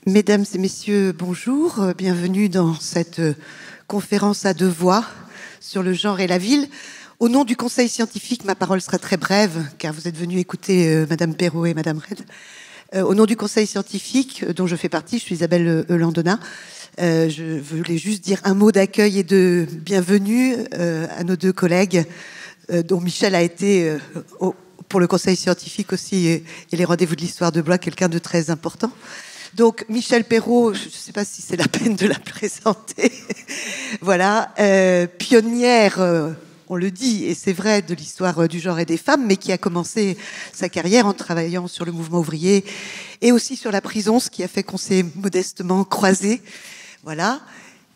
Mesdames et messieurs, bonjour. Bienvenue dans cette conférence à deux voix sur le genre et la ville. Au nom du Conseil scientifique, ma parole sera très brève, car vous êtes venus écouter Madame Perrault et Madame Red. Au nom du Conseil scientifique, dont je fais partie, je suis Isabelle Landona. Je voulais juste dire un mot d'accueil et de bienvenue à nos deux collègues, dont Michel a été, pour le Conseil scientifique aussi, et les rendez-vous de l'histoire de Blois, quelqu'un de très important. Donc, Michel Perrault, je ne sais pas si c'est la peine de la présenter, voilà, pionnière, on le dit, et c'est vrai, de l'histoire du genre et des femmes, mais qui a commencé sa carrière en travaillant sur le mouvement ouvrier et aussi sur la prison, ce qui a fait qu'on s'est modestement croisés, voilà,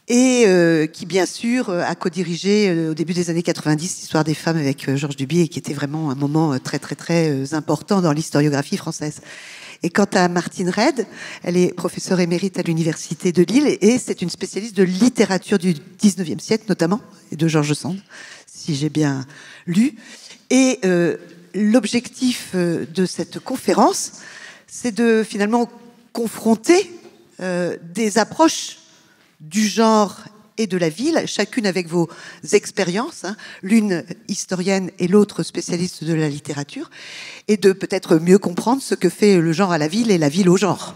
et qui, bien sûr, a co-dirigé au début des années 90 l'histoire des femmes avec Georges Dubié, qui était vraiment un moment très, très, très important dans l'historiographie française. Et quant à Martine Red, elle est professeure émérite à l'Université de Lille et c'est une spécialiste de littérature du 19e siècle notamment, et de George Sand, si j'ai bien lu. Et l'objectif de cette conférence, c'est de finalement confronter des approches du genre et de la ville, chacune avec vos expériences, hein, l'une historienne et l'autre spécialiste de la littérature, et de peut-être mieux comprendre ce que fait le genre à la ville et la ville au genre.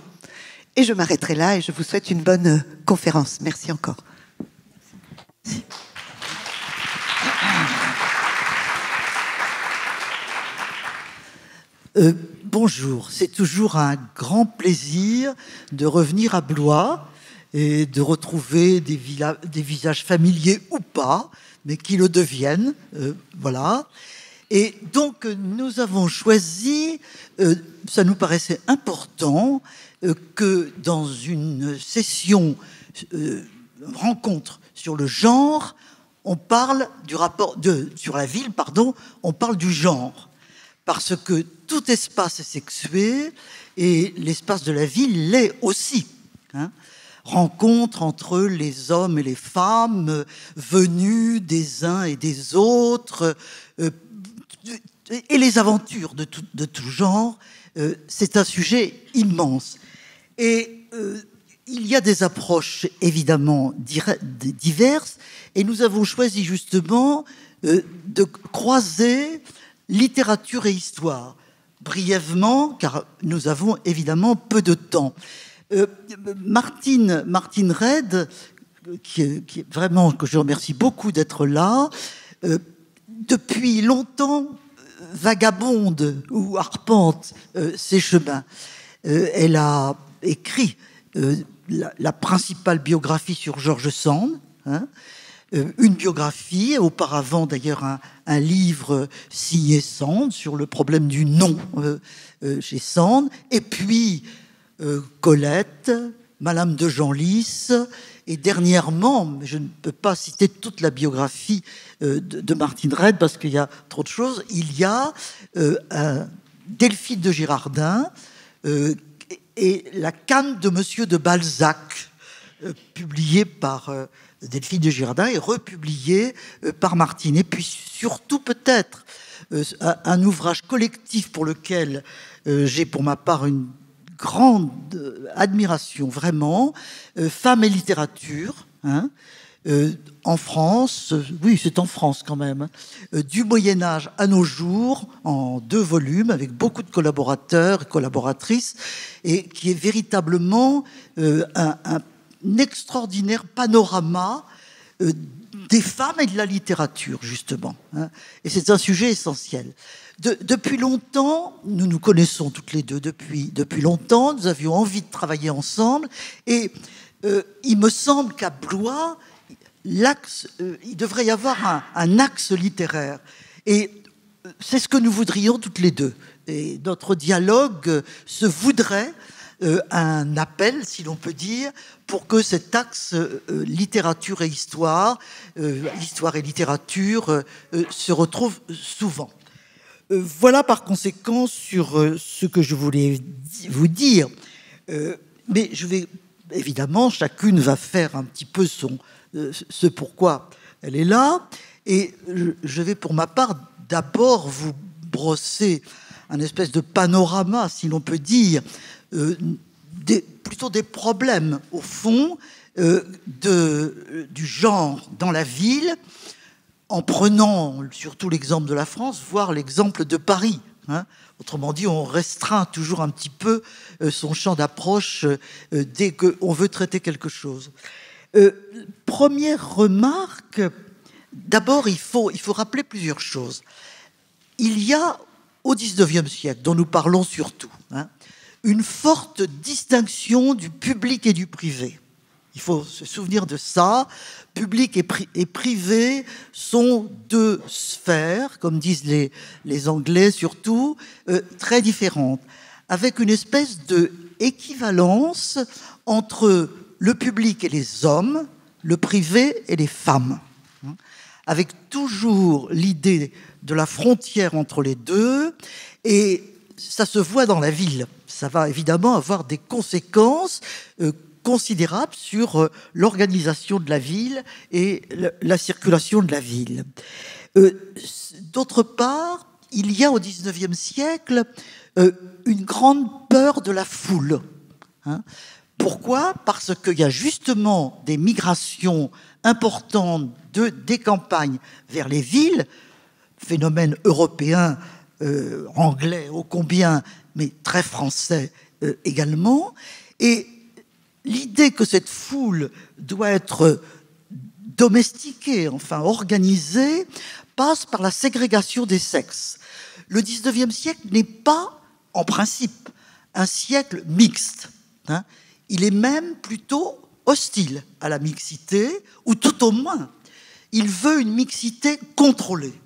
Et je m'arrêterai là et je vous souhaite une bonne conférence. Merci encore. Bonjour, c'est toujours un grand plaisir de revenir à Blois et de retrouver des visages familiers ou pas, mais qui le deviennent, voilà. Et donc, nous avons choisi, ça nous paraissait important, que dans une session rencontre sur le genre, on parle du rapport sur la ville, pardon, on parle du genre, parce que tout espace est sexué et l'espace de la ville l'est aussi, hein. Rencontre entre les hommes et les femmes, venus des uns et des autres, et les aventures de tout genre, c'est un sujet immense. Et il y a des approches évidemment diverses, et nous avons choisi justement de croiser littérature et histoire, brièvement, car nous avons évidemment peu de temps. Martine Red, qui est vraiment, que je remercie beaucoup d'être là, depuis longtemps vagabonde ou arpente ces chemins. Elle a écrit la principale biographie sur George Sand, hein, une biographie, auparavant d'ailleurs un livre signé Sand sur le problème du nom chez Sand, et puis Colette, Madame de Genlis, et dernièrement, je ne peux pas citer toute la biographie de Martine Red parce qu'il y a trop de choses, il y a Delphine de Girardin et La canne de Monsieur de Balzac, publiée par Delphine de Girardin et republiée par Martine. Et puis surtout peut-être un ouvrage collectif pour lequel j'ai pour ma part une grande admiration, vraiment, Femmes et littérature, hein, en France, oui, c'est en France quand même, du Moyen-Âge à nos jours, en 2 volumes, avec beaucoup de collaborateurs et collaboratrices, et qui est véritablement un extraordinaire panorama des femmes et de la littérature, justement, hein, et c'est un sujet essentiel. Depuis longtemps, nous nous connaissons toutes les deux depuis longtemps, nous avions envie de travailler ensemble, et il me semble qu'à Blois, il devrait y avoir un axe littéraire. Et c'est ce que nous voudrions toutes les deux. Et notre dialogue se voudrait un appel, si l'on peut dire, pour que cet axe littérature et histoire, histoire et littérature, se retrouve souvent. Voilà par conséquent sur ce que je voulais vous dire. Mais je vais, évidemment, chacune va faire un petit peu ce pourquoi elle est là. Et je vais pour ma part d'abord vous brosser un espèce de panorama, si l'on peut dire, plutôt des problèmes, au fond, du genre dans la ville, en prenant surtout l'exemple de la France, voire l'exemple de Paris. Autrement dit, on restreint toujours un petit peu son champ d'approche dès qu'on veut traiter quelque chose. Première remarque, d'abord, il faut rappeler plusieurs choses. Il y a, au XIXe siècle, dont nous parlons surtout, une forte distinction du public et du privé. Il faut se souvenir de ça. Public et privé sont deux sphères, comme disent les Anglais surtout, très différentes, avec une espèce d'équivalence entre le public et les hommes, le privé et les femmes, avec toujours l'idée de la frontière entre les deux, et ça se voit dans la ville. Ça va évidemment avoir des conséquences considérable sur l'organisation de la ville et la circulation de la ville. D'autre part, il y a au XIXe siècle une grande peur de la foule. Pourquoi ? Parce qu'il y a justement des migrations importantes des campagnes vers les villes, phénomène européen, anglais ô combien, mais très français également, et l'idée que cette foule doit être domestiquée, enfin organisée, passe par la ségrégation des sexes. Le XIXe siècle n'est pas, en principe, un siècle mixte. Il est même plutôt hostile à la mixité, ou tout au moins, il veut une mixité contrôlée.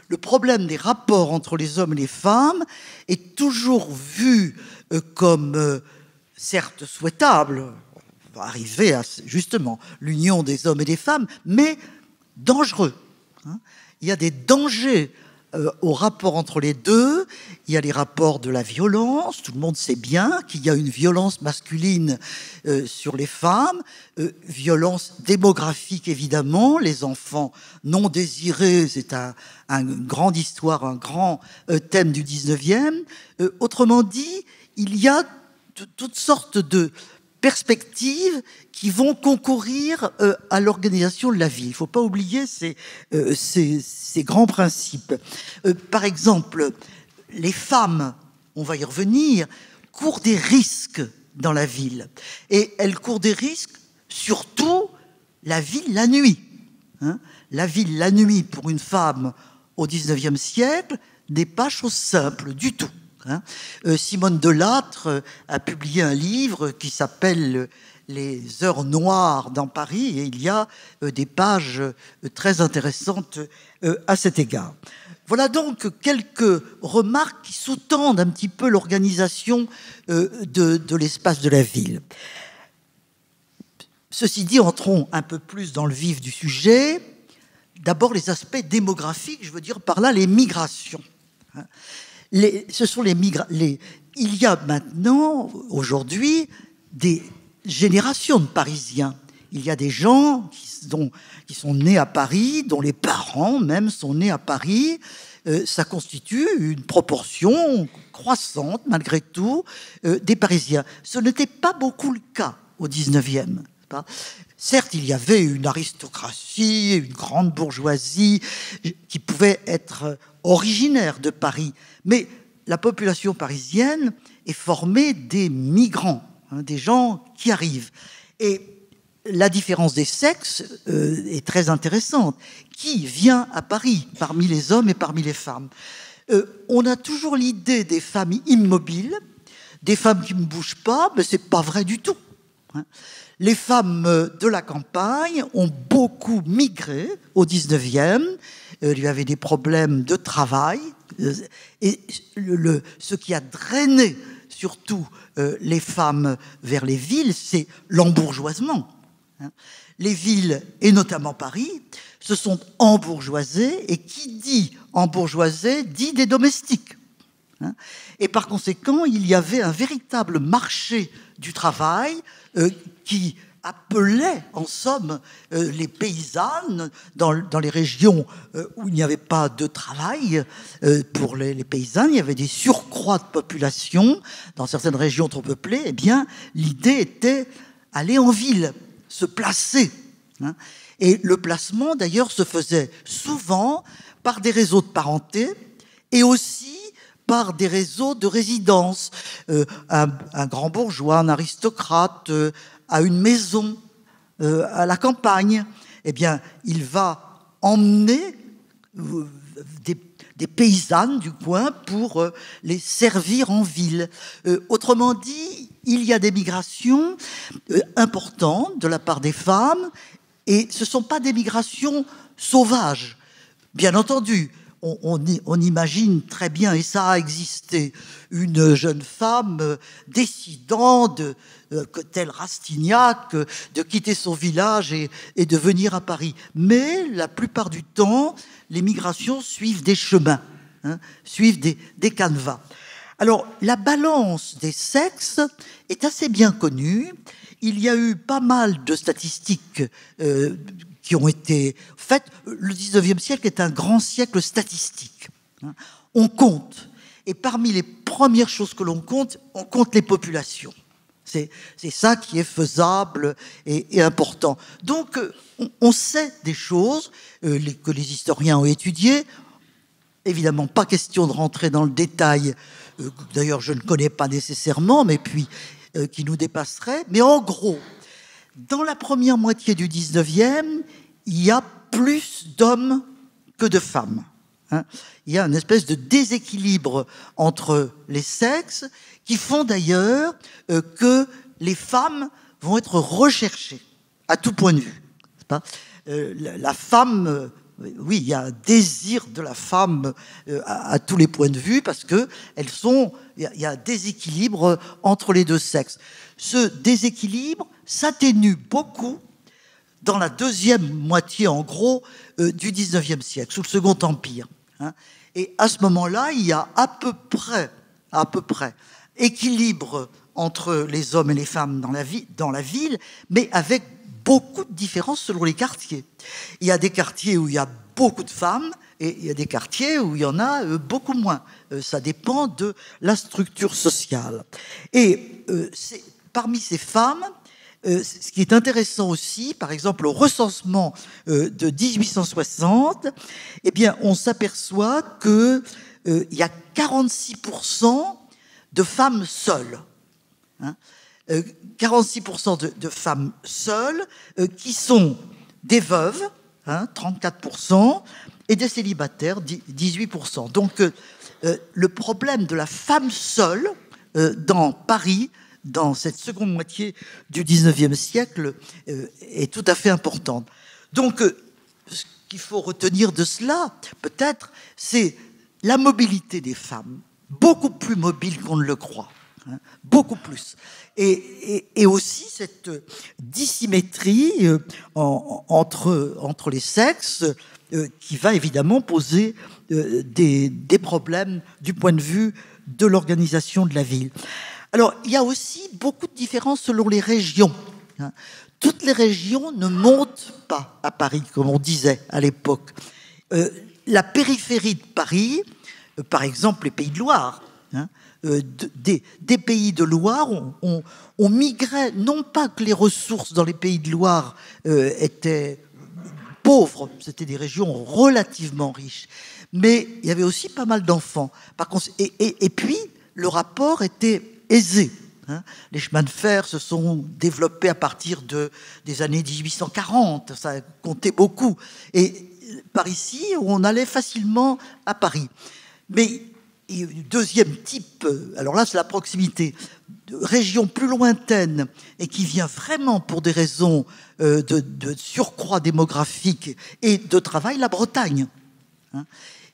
Le problème des rapports entre les hommes et les femmes est toujours vu comme certes souhaitable, on va arriver à justement l'union des hommes et des femmes, mais dangereux. Il y a des dangers au rapport entre les deux. Il y a les rapports de la violence. Tout le monde sait bien qu'il y a une violence masculine sur les femmes, violence démographique évidemment. Les enfants non désirés, c'est une grande histoire, un grand thème du 19e. Autrement dit, il y a toutes sortes de perspectives qui vont concourir à l'organisation de la vie. Il ne faut pas oublier ces grands principes. Par exemple, les femmes, on va y revenir, courent des risques dans la ville. Et elles courent des risques, surtout la ville la nuit. La ville la nuit, pour une femme au XIXe siècle, n'est pas chose simple du tout. Simone Delattre a publié un livre qui s'appelle « Les heures noires dans Paris » et il y a des pages très intéressantes à cet égard. Voilà donc quelques remarques qui sous-tendent un petit peu l'organisation de l'espace de la ville. Ceci dit, entrons un peu plus dans le vif du sujet. D'abord les aspects démographiques, je veux dire par là les migrations. Ce sont il y a maintenant, aujourd'hui, des générations de Parisiens. Il y a des gens qui sont nés à Paris, dont les parents même sont nés à Paris. Ça constitue une proportion croissante, malgré tout, des Parisiens. Ce n'était pas beaucoup le cas au 19e. Certes, il y avait une aristocratie, une grande bourgeoisie qui pouvait être originaire de Paris, mais la population parisienne est formée des migrants, des gens qui arrivent. Et la différence des sexes est très intéressante. Qui vient à Paris parmi les hommes et parmi les femmes ? On a toujours l'idée des familles immobiles, des femmes qui ne bougent pas, mais ce n'est pas vrai du tout. Les femmes de la campagne ont beaucoup migré au 19e. Il y avait des problèmes de travail. Et ce qui a drainé surtout les femmes vers les villes, c'est l'embourgeoisement. Les villes, et notamment Paris, se sont embourgeoisées, et qui dit embourgeoisé dit des domestiques. Et par conséquent, il y avait un véritable marché du travail qui appelait, en somme, les paysannes dans les régions où il n'y avait pas de travail pour les paysannes, il y avait des surcroîts de population dans certaines régions trop peuplées. Eh bien, l'idée était aller en ville, se placer. Hein. Et le placement, d'ailleurs, se faisait souvent par des réseaux de parenté et aussi par des réseaux de résidence. Un grand bourgeois, un aristocrate, a une maison à la campagne, eh bien, il va emmener des paysannes du coin pour les servir en ville. Autrement dit, il y a des migrations importantes de la part des femmes, et ce ne sont pas des migrations sauvages. Bien entendu, on imagine très bien, et ça a existé, une jeune femme décidant, telle Rastignac, de quitter son village et de venir à Paris. Mais la plupart du temps, les migrations suivent des chemins, hein, suivent des canevas. Alors, la balance des sexes est assez bien connue. Il y a eu pas mal de statistiques qui ont été faites. Le 19e siècle est un grand siècle statistique. On compte. Et parmi les premières choses que l'on compte, on compte les populations. C'est ça qui est faisable et important. Donc, on sait des choses que les historiens ont étudiées. Évidemment, pas question de rentrer dans le détail, d'ailleurs je ne connais pas nécessairement, mais puis qui nous dépasserait. Mais en gros, dans la première moitié du 19e, il y a plus d'hommes que de femmes. Hein. Il y a une espèce de déséquilibre entre les sexes qui font d'ailleurs que les femmes vont être recherchées à tout point de vue. C'est pas la femme... Oui, il y a un désir de la femme à tous les points de vue parce que il y a un déséquilibre entre les deux sexes. Ce déséquilibre s'atténue beaucoup dans la deuxième moitié, en gros, du 19e siècle, sous le Second Empire. Hein. Et à ce moment-là, il y a à peu près équilibre entre les hommes et les femmes dans la ville, mais avec beaucoup de différences selon les quartiers. Il y a des quartiers où il y a beaucoup de femmes et il y a des quartiers où il y en a beaucoup moins. Ça dépend de la structure sociale. Et parmi ces femmes, ce qui est intéressant aussi, par exemple, au recensement de 1860, eh bien, on s'aperçoit qu'il y a 46% de femmes seules. Hein. 46% de femmes seules qui sont des veuves, hein, 34%, et des célibataires, 18%. Donc, le problème de la femme seule dans Paris, dans cette seconde moitié du 19e siècle, est tout à fait important. Donc, ce qu'il faut retenir de cela, peut-être, c'est la mobilité des femmes, beaucoup plus mobile qu'on ne le croit. Hein, beaucoup plus. Et aussi cette dissymétrie entre les sexes qui va évidemment poser des problèmes du point de vue de l'organisation de la ville. Alors, il y a aussi beaucoup de différences selon les régions. Hein. Toutes les régions ne montent pas à Paris, comme on disait à l'époque. La périphérie de Paris, par exemple les Pays de Loire, hein, des Pays de Loire, on migrait, non pas que les ressources dans les Pays de Loire étaient pauvres, c'était des régions relativement riches, mais il y avait aussi pas mal d'enfants. Par contre, et puis, le rapport était aisé. Hein. Les chemins de fer se sont développés à partir des années 1840, ça comptait beaucoup. Et par ici, on allait facilement à Paris. Mais deuxième type, alors là c'est la proximité, de région plus lointaine et qui vient vraiment pour des raisons de surcroît démographique et de travail, la Bretagne. Hein.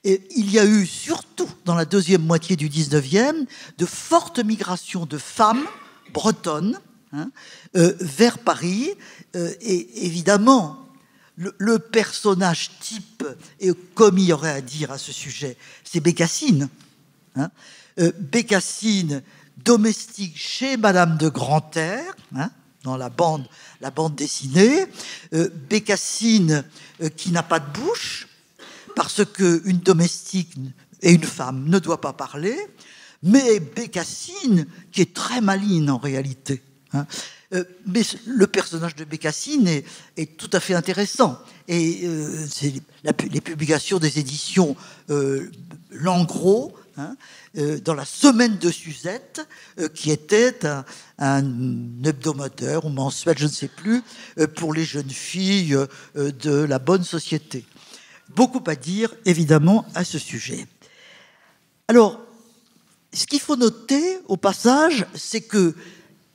Et il y a eu surtout dans la deuxième moitié du 19e de fortes migrations de femmes bretonnes, hein, vers Paris, et évidemment le personnage type, et comme il y aurait à dire à ce sujet, c'est Bécassine. Hein. Bécassine, domestique chez Madame de Grantaire, hein, dans la bande dessinée. Bécassine qui n'a pas de bouche, parce qu'une domestique et une femme ne doivent pas parler, mais Bécassine qui est très maligne en réalité. Hein. Mais le personnage de Bécassine est tout à fait intéressant. Et c'est les publications des éditions Langros, hein, dans la Semaine de Suzette, qui était un hebdomadaire ou mensuel, je ne sais plus, pour les jeunes filles de la bonne société. Beaucoup à dire, évidemment, à ce sujet. Alors, ce qu'il faut noter, au passage, c'est que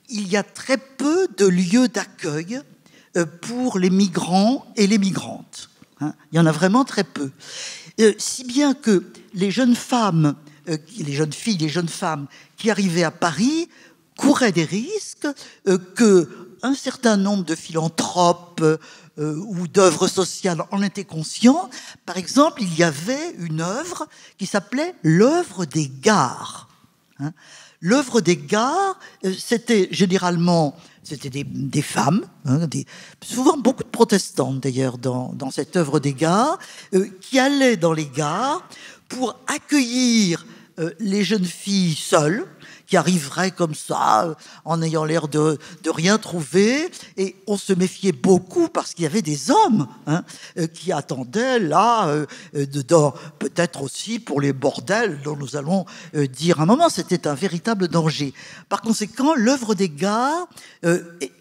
il y a très peu de lieux d'accueil pour les migrants et les migrantes. Hein. Il y en a vraiment très peu. Si bien que les jeunes femmes, les jeunes filles, les jeunes femmes qui arrivaient à Paris couraient des risques qu'un certain nombre de philanthropes ou d'œuvres sociales en étaient conscients. Par exemple, il y avait une œuvre qui s'appelait l'œuvre des gares. Hein. L'œuvre des gares, c'était généralement des femmes, hein, souvent beaucoup de protestantes d'ailleurs dans cette œuvre des gares, qui allaient dans les gares pour accueillir les jeunes filles seules, qui arriveraient comme ça, en ayant l'air de rien trouver. Et on se méfiait beaucoup parce qu'il y avait des hommes hein, qui attendaient là, dedans, peut-être aussi pour les bordels dont nous allons dire un moment. C'était un véritable danger. Par conséquent, l'œuvre des gares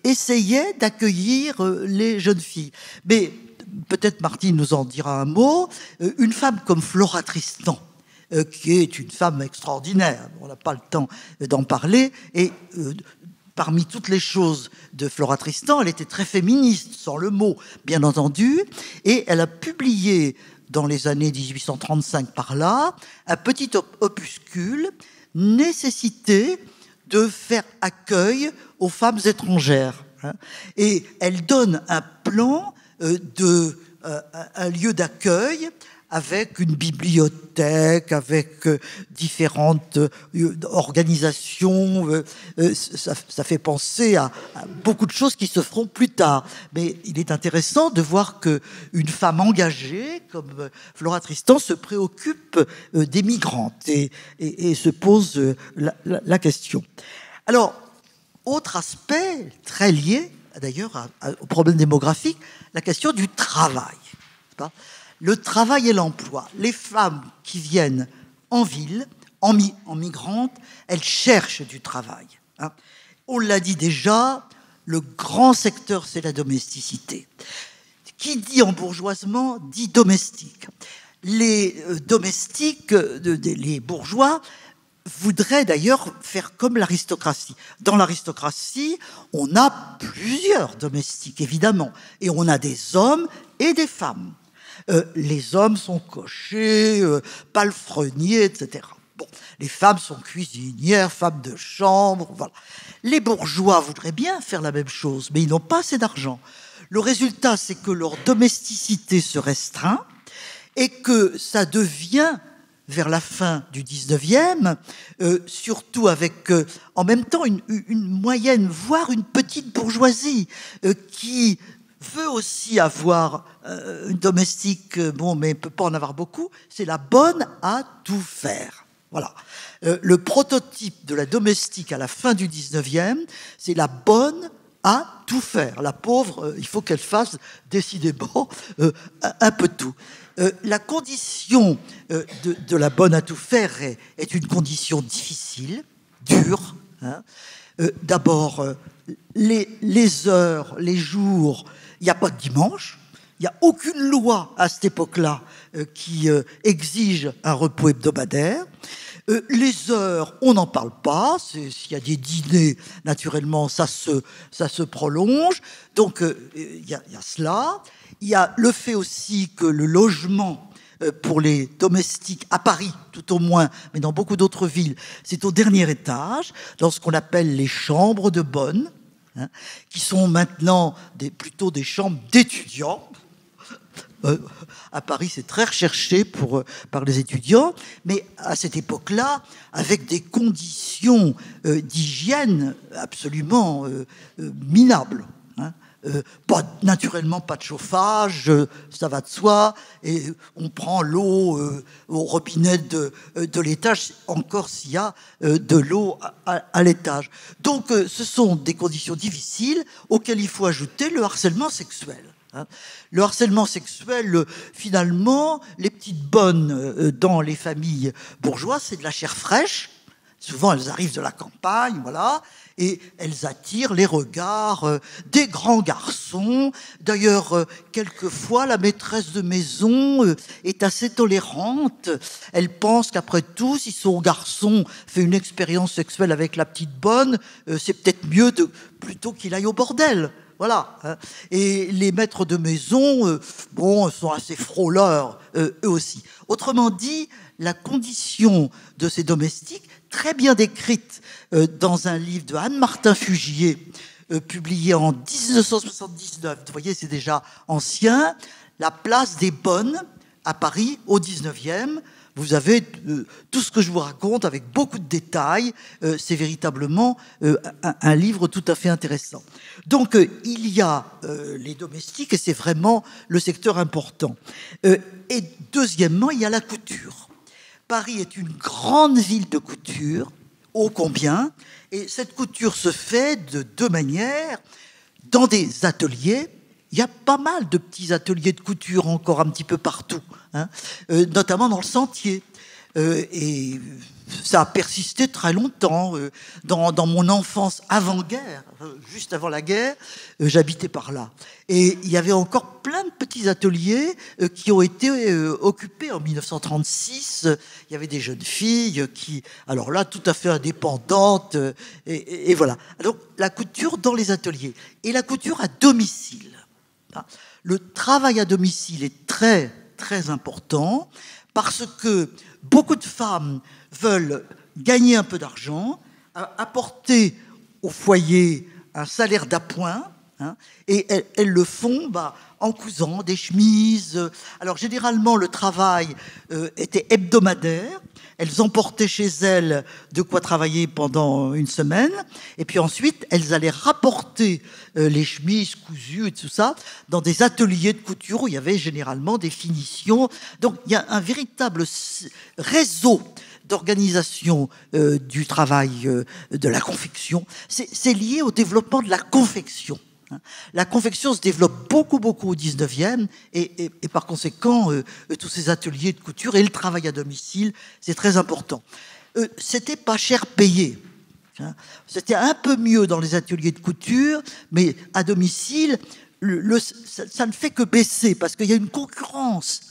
essayait d'accueillir les jeunes filles. Mais peut-être Martine nous en dira un mot. Une femme comme Flora Tristan, qui est une femme extraordinaire. On n'a pas le temps d'en parler. Et parmi toutes les choses de Flora Tristan, elle était très féministe, sans le mot, bien entendu. Et elle a publié, dans les années 1835 par là, un petit opuscule, Nécessité de faire accueil aux femmes étrangères. Et elle donne un plan un lieu d'accueil avec une bibliothèque, avec différentes organisations. Ça fait penser à beaucoup de choses qui se feront plus tard. Mais il est intéressant de voir qu'une femme engagée comme Flora Tristan se préoccupe des migrantes et se pose la question. Alors, autre aspect très lié, d'ailleurs, au problème démographique, la question du travail. Le travail et l'emploi. Les femmes qui viennent en ville, en migrantes, elles cherchent du travail. Hein. On l'a dit déjà, le grand secteur, c'est la domesticité. Qui dit embourgeoisement, dit domestique. Les domestiques, les bourgeois, voudraient d'ailleurs faire comme l'aristocratie. Dans l'aristocratie, on a plusieurs domestiques, évidemment, et on a des hommes et des femmes. Les hommes sont cochers, palefreniers, etc. Bon, les femmes sont cuisinières, femmes de chambre, voilà. Les bourgeois voudraient bien faire la même chose, mais ils n'ont pas assez d'argent. Le résultat, c'est que leur domesticité se restreint et que ça devient, vers la fin du 19e, surtout avec, en même temps, une moyenne, voire une petite bourgeoisie qui veut aussi avoir une domestique, bon, mais ne peut pas en avoir beaucoup, c'est la bonne à tout faire. Voilà. Le prototype de la domestique à la fin du 19e, c'est la bonne à tout faire. La pauvre, il faut qu'elle fasse décidément un peu tout. La condition de la bonne à tout faire est une condition difficile, dure. Hein. D'abord, les heures, les jours, il n'y a pas de dimanche. Il n'y a aucune loi à cette époque-là qui exige un repos hebdomadaire. Les heures, on n'en parle pas. S'il y a des dîners, naturellement, ça se prolonge. Donc, il y a cela. Il y a le fait aussi que le logement pour les domestiques, à Paris tout au moins, mais dans beaucoup d'autres villes, c'est au dernier étage, dans ce qu'on appelle les chambres de bonne, hein, qui sont maintenant plutôt des chambres d'étudiants. à Paris, c'est très recherché par les étudiants, mais à cette époque-là, avec des conditions d'hygiène absolument minables. Hein. Naturellement, pas de chauffage, ça va de soi, et on prend l'eau au robinet de l'étage, encore s'il y a de l'eau à l'étage. Donc, ce sont des conditions difficiles auxquelles il faut ajouter le harcèlement sexuel. Le harcèlement sexuel, finalement, les petites bonnes dans les familles bourgeoises, c'est de la chair fraîche. Souvent, elles arrivent de la campagne, voilà, et elles attirent les regards des grands garçons. D'ailleurs, quelquefois, la maîtresse de maison est assez tolérante. Elle pense qu'après tout, si son garçon fait une expérience sexuelle avec la petite bonne, c'est peut-être mieux plutôt qu'il aille au bordel. Voilà. Et les maîtres de maison, sont assez frôleurs, eux aussi. Autrement dit, la condition de ces domestiques, très bien décrite dans un livre de Anne-Martin Fugier, publié en 1979, vous voyez, c'est déjà ancien, La place des bonnes à Paris, au 19e. Vous avez tout ce que je vous raconte avec beaucoup de détails. C'est véritablement un livre tout à fait intéressant. Donc, il y a les domestiques, et c'est vraiment le secteur important. Et deuxièmement, il y a la couture. Paris est une grande ville de couture, ô combien, et cette couture se fait de deux manières. Dans des ateliers, il y a pas mal de petits ateliers de couture encore un petit peu partout, hein, notamment dans le Sentier. Et ça a persisté très longtemps. Dans mon enfance avant-guerre, juste avant la guerre, j'habitais par là. Et il y avait encore plein de petits ateliers qui ont été occupés en 1936. Il y avait des jeunes filles qui, alors là, tout à fait indépendantes. Et voilà. Donc, la couture dans les ateliers. Et la couture à domicile. Le travail à domicile est très, très important parce que beaucoup de femmes veulent gagner un peu d'argent, apporter au foyer un salaire d'appoint, hein, et elles le font en cousant des chemises. Alors généralement, le travail était hebdomadaire. Elles emportaient chez elles de quoi travailler pendant une semaine, et puis ensuite, elles allaient rapporter les chemises cousues et tout ça dans des ateliers de couture où il y avait généralement des finitions. Donc, il y a un véritable réseau d'organisation du travail de la confection. C'est lié au développement de la confection. La confection se développe beaucoup au 19e et par conséquent, tous ces ateliers de couture et le travail à domicile, c'est très important. C'était pas cher payé. C'était un peu mieux dans les ateliers de couture, mais à domicile, ça ne fait que baisser parce qu'il y a une concurrence.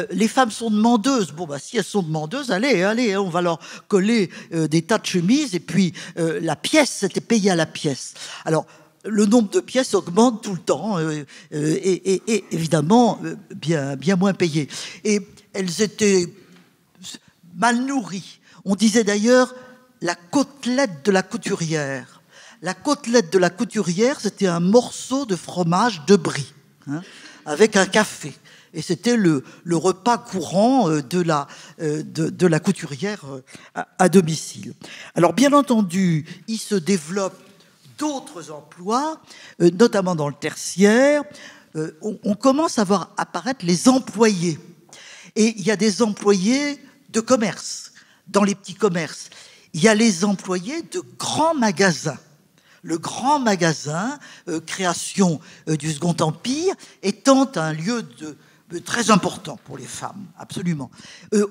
Les femmes sont demandeuses. Si elles sont demandeuses, allez, on va leur coller des tas de chemises et puis la pièce, c'était payé à la pièce. Alors, le nombre de pièces augmente tout le temps et évidemment bien moins payées. Et elles étaient mal nourries. On disait d'ailleurs la côtelette de la couturière. La côtelette de la couturière, c'était un morceau de fromage de brie, hein, avec un café. Et c'était le repas courant de la couturière à domicile. Alors, bien entendu, il se développe d'autres emplois, notamment dans le tertiaire. On commence à voir apparaître les employés. Et il y a des employés de commerce, dans les petits commerces. Il y a les employés de grands magasins. Le grand magasin, création du Second Empire, étant un lieu très important pour les femmes, absolument.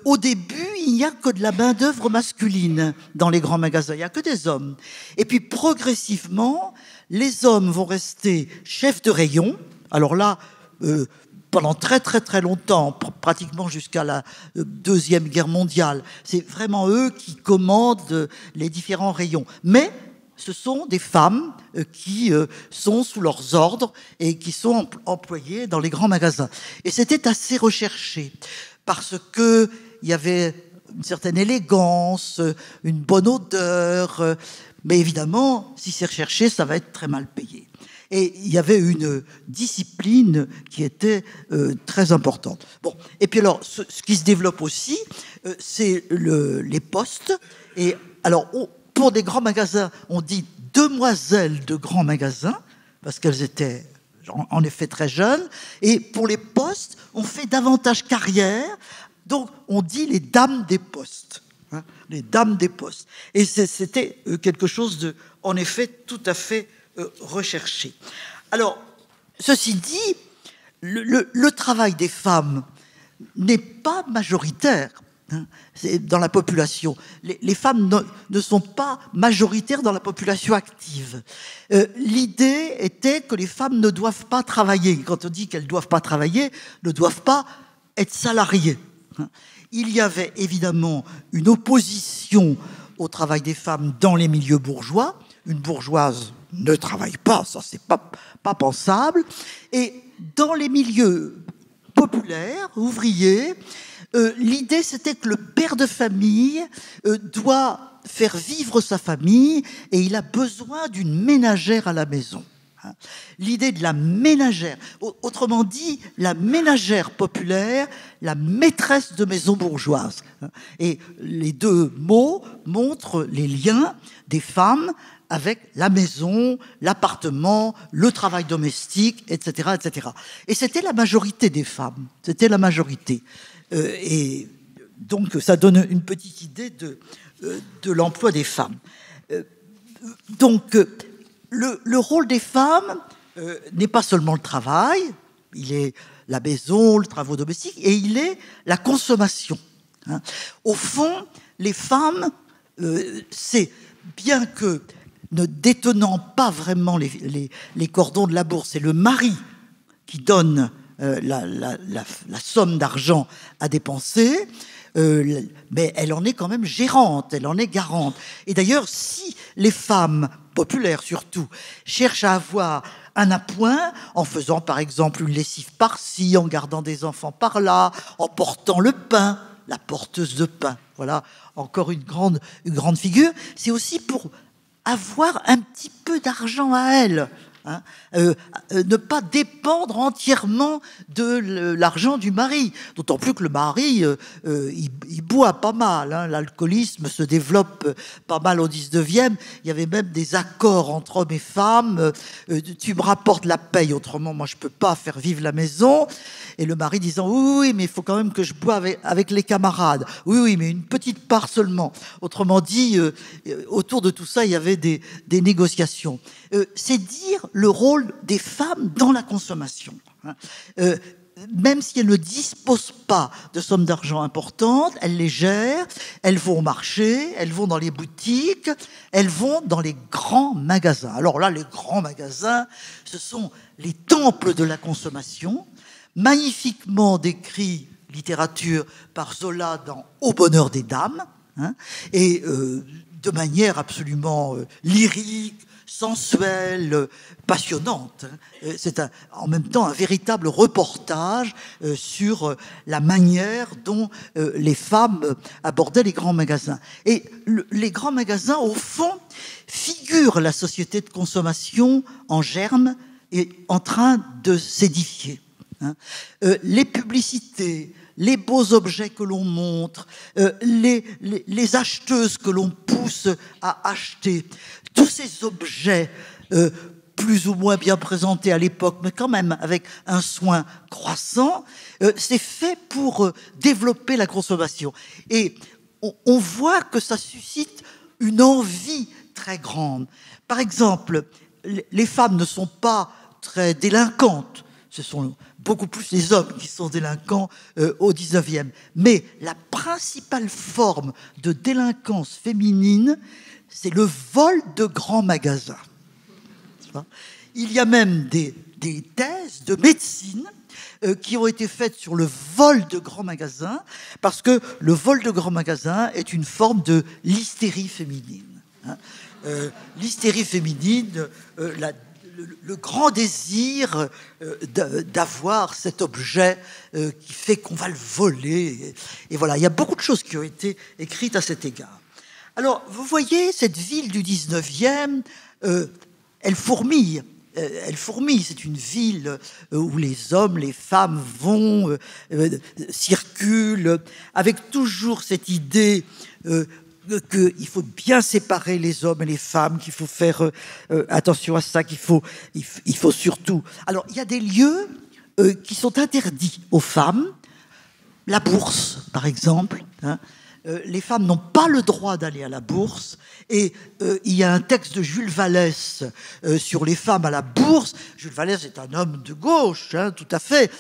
Au début, il n'y a que de la main-d'œuvre masculine dans les grands magasins, il n'y a que des hommes. Et puis progressivement, les hommes vont rester chefs de rayon. Alors là, pendant très très très longtemps, pratiquement jusqu'à la Deuxième Guerre mondiale, c'est vraiment eux qui commandent les différents rayons. Mais ce sont des femmes qui sont sous leurs ordres et qui sont employées dans les grands magasins. Et c'était assez recherché parce qu'il y avait une certaine élégance, une bonne odeur, mais évidemment, si c'est recherché, ça va être très mal payé. Et il y avait une discipline qui était très importante. Bon, et puis alors, ce qui se développe aussi, c'est les postes. Et alors, pour des grands magasins, on dit demoiselles de grands magasins, parce qu'elles étaient en effet très jeunes. Et pour les postes, on fait davantage carrière. Donc, on dit les dames des postes. Hein, les dames des postes. Et c'était quelque chose de, en effet, tout à fait recherché. Alors, ceci dit, le travail des femmes n'est pas majoritaire dans la population. Les femmes ne sont pas majoritaires dans la population active. L'idée était que les femmes ne doivent pas travailler. Quand on dit qu'elles ne doivent pas travailler, ne doivent pas être salariées. Il y avait évidemment une opposition au travail des femmes dans les milieux bourgeois. Une bourgeoise ne travaille pas, ça c'est pas pensable. Et dans les milieux populaires, ouvriers, l'idée c'était que le père de famille doit faire vivre sa famille et il a besoin d'une ménagère à la maison. L'idée de la ménagère, autrement dit, la ménagère populaire, la maîtresse de maison bourgeoise. Et les deux mots montrent les liens des femmes avec la maison, l'appartement, le travail domestique, etc., etc. Et c'était la majorité des femmes. C'était la majorité. Et donc, ça donne une petite idée de l'emploi des femmes. Donc, le rôle des femmes n'est pas seulement le travail, il est la maison, le travail domestique, et il est la consommation. Au fond, les femmes, c'est bien que ne détenant pas vraiment les cordons de la bourse, c'est le mari qui donne la somme d'argent à dépenser, mais elle en est quand même gérante, elle en est garante. Et d'ailleurs, si les femmes populaires surtout cherchent à avoir un appoint en faisant par exemple une lessive par-ci, en gardant des enfants par-là, en portant le pain, la porteuse de pain, voilà encore une grande figure, c'est aussi pour avoir un petit peu d'argent à elle. Ne pas dépendre entièrement de l'argent du mari, d'autant plus que le mari il boit pas mal, l'alcoolisme se développe pas mal au 19e, il y avait même des accords entre hommes et femmes, tu me rapportes la paye, autrement moi je peux pas faire vivre la maison, et le mari disant oui mais il faut quand même que je boive avec les camarades, oui mais une petite part seulement, autrement dit autour de tout ça il y avait des négociations. C'est dire le rôle des femmes dans la consommation. Même si elles ne disposent pas de sommes d'argent importantes, elles les gèrent, elles vont au marché, elles vont dans les boutiques, elles vont dans les grands magasins. Alors là, les grands magasins, ce sont les temples de la consommation, magnifiquement décrits, littérature, par Zola dans Au bonheur des dames, et de manière absolument lyrique, sensuelle, passionnante. C'est en même temps un véritable reportage sur la manière dont les femmes abordaient les grands magasins. Et les grands magasins, au fond, figurent la société de consommation en germe et en train de s'édifier. Les publicités, les beaux objets que l'on montre, les acheteuses que l'on pousse à acheter, tous ces objets plus ou moins bien présentés à l'époque, mais quand même avec un soin croissant, c'est fait pour développer la consommation. Et on voit que ça suscite une envie très grande. Par exemple, les femmes ne sont pas très délinquantes, ce sont beaucoup plus les hommes qui sont délinquants au 19e. Mais la principale forme de délinquance féminine, c'est le vol de grands magasins. Il y a même des thèses de médecine qui ont été faites sur le vol de grands magasins, parce que le vol de grands magasins est une forme de l'hystérie féminine. L'hystérie féminine, le grand désir d'avoir cet objet qui fait qu'on va le voler. Et voilà, il y a beaucoup de choses qui ont été écrites à cet égard. Alors, vous voyez, cette ville du 19e, elle fourmille. elle fourmille. C'est une ville où les hommes, les femmes vont, circulent, avec toujours cette idée qu'il faut bien séparer les hommes et les femmes, qu'il faut faire attention à ça, il faut surtout... Alors, il y a des lieux qui sont interdits aux femmes. La bourse, par exemple. Hein. Les femmes n'ont pas le droit d'aller à la bourse. Et il y a un texte de Jules Vallès sur les femmes à la bourse. Jules Vallès est un homme de gauche, hein, tout à fait.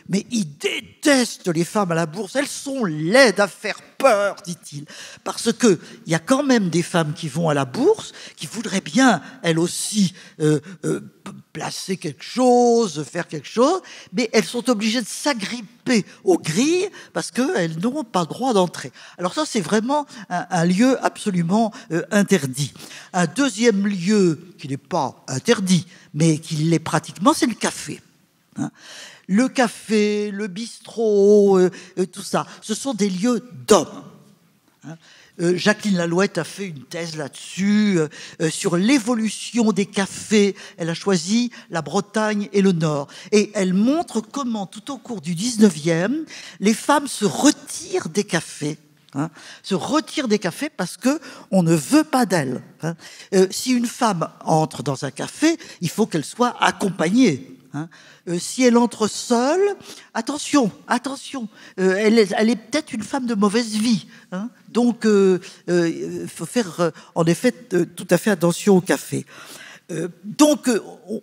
Mais il déteste les femmes à la bourse. Elles sont laides à faire peur, dit-il. Parce qu'il y a quand même des femmes qui vont à la bourse, qui voudraient bien, elles aussi, placer quelque chose, faire quelque chose, mais elles sont obligées de s'agripper aux grilles parce qu'elles n'ont pas droit d'entrer. Alors ça, c'est vraiment un lieu absolument interdit. Un deuxième lieu qui n'est pas interdit, mais qui l'est pratiquement, c'est le café. Hein. Le café, le bistrot, tout ça, ce sont des lieux d'hommes. Hein. Jacqueline Lalouette a fait une thèse là-dessus, sur l'évolution des cafés. Elle a choisi la Bretagne et le Nord. Et elle montre comment, tout au cours du 19e, les femmes se retirent des cafés. Hein, se retirent des cafés parce qu'on ne veut pas d'elles. Hein. Si une femme entre dans un café, il faut qu'elle soit accompagnée. Hein. Si elle entre seule, attention, elle est peut-être une femme de mauvaise vie. Hein. Donc, il faut faire, en effet, tout à fait attention au café. Donc,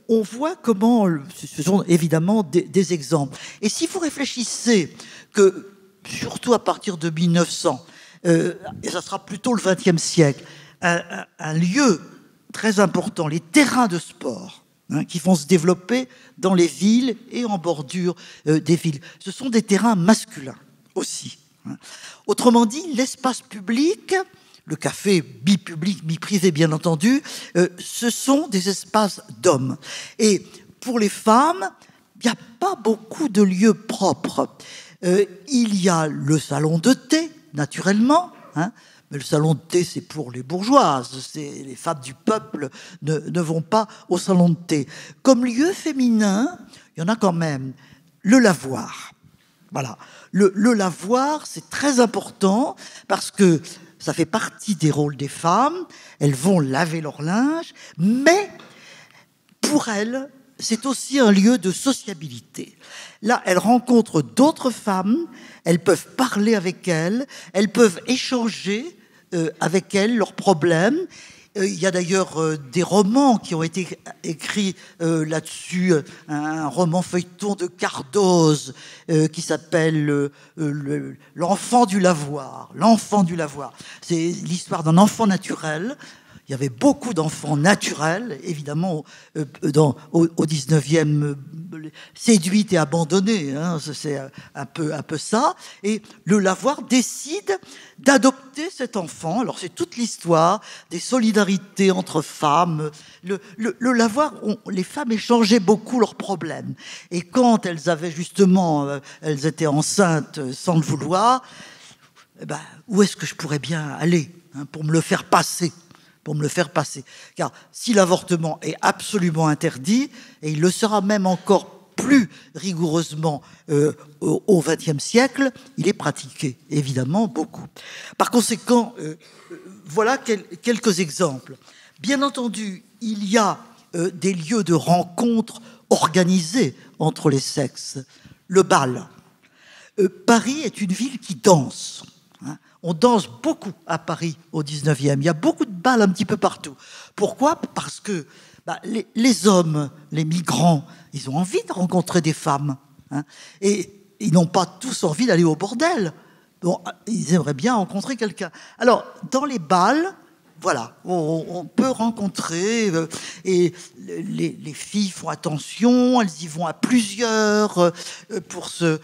on voit comment, ce sont évidemment des exemples. Et si vous réfléchissez que, surtout à partir de 1900, et ça sera plutôt le XXe siècle, un lieu très important, les terrains de sport, hein, qui vont se développer dans les villes et en bordure des villes. Ce sont des terrains masculins aussi. Hein. Autrement dit, l'espace public, le café bi-public, mi-privé bien entendu, ce sont des espaces d'hommes. Et pour les femmes, il n'y a pas beaucoup de lieux propres. Il y a le salon de thé, naturellement, hein, mais le salon de thé, c'est pour les bourgeoises. Les femmes du peuple ne vont pas au salon de thé. Comme lieu féminin, il y en a quand même le lavoir. Voilà. Le lavoir, c'est très important parce que ça fait partie des rôles des femmes. Elles vont laver leur linge, mais pour elles, c'est aussi un lieu de sociabilité. Là, elles rencontrent d'autres femmes, elles peuvent parler avec elles échanger avec elles leurs problèmes. Il y a d'ailleurs des romans qui ont été écrits là-dessus, un roman feuilleton de Cardoz qui s'appelle L'enfant du lavoir. L'enfant du lavoir. C'est l'histoire d'un enfant naturel. Il y avait beaucoup d'enfants naturels, évidemment, au 19e, séduites et abandonnés. Hein, c'est un peu ça. Et le lavoir décide d'adopter cet enfant. Alors, c'est toute l'histoire des solidarités entre femmes. Le lavoir, les femmes échangeaient beaucoup leurs problèmes. Et quand elles avaient justement, elles étaient enceintes sans le vouloir, eh ben, où est-ce que je pourrais bien aller, hein, pour me le faire passer? Car si l'avortement est absolument interdit, et il le sera même encore plus rigoureusement au XXe siècle, il est pratiqué, évidemment, beaucoup. Par conséquent, voilà quelques exemples. Bien entendu, il y a des lieux de rencontres organisés entre les sexes. Le bal. Paris est une ville qui danse. Hein. On danse beaucoup à Paris au 19e. Il y a beaucoup de bals un petit peu partout. Pourquoi ? Parce que les hommes, les migrants, ils ont envie de rencontrer des femmes. Hein, et ils n'ont pas tous envie d'aller au bordel. Bon, ils aimeraient bien rencontrer quelqu'un. Alors, dans les bals, voilà, on peut rencontrer, et les filles font attention, elles y vont à plusieurs pour se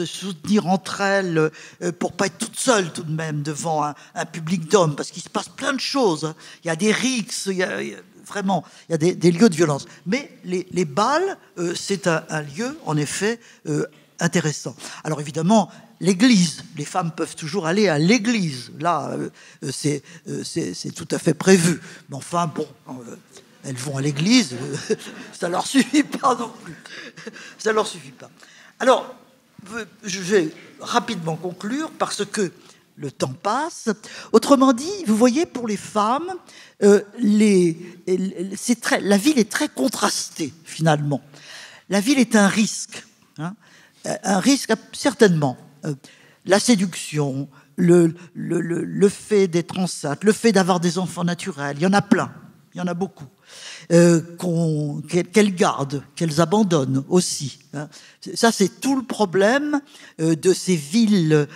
soutenir entre elles, pour pas être toutes seules tout de même devant un public d'hommes, parce qu'il se passe plein de choses. Il y a des rixes, il y a des lieux de violence. Mais les bals, c'est un lieu, en effet, intéressant. Alors évidemment, l'église, les femmes peuvent toujours aller à l'église. Là, c'est tout à fait prévu. Mais enfin, bon, elles vont à l'église, ça leur suffit pas non plus. Ça leur suffit pas. Alors, je vais rapidement conclure parce que le temps passe. Autrement dit, vous voyez, pour les femmes, la ville est très contrastée, finalement. La ville est un risque. Hein, un risque, certainement. La séduction, le fait d'être enceinte, le fait d'avoir des enfants naturels, il y en a plein, il y en a beaucoup. Qu'elles gardent, qu'elles abandonnent aussi. Hein. Ça, c'est tout le problème de ces villes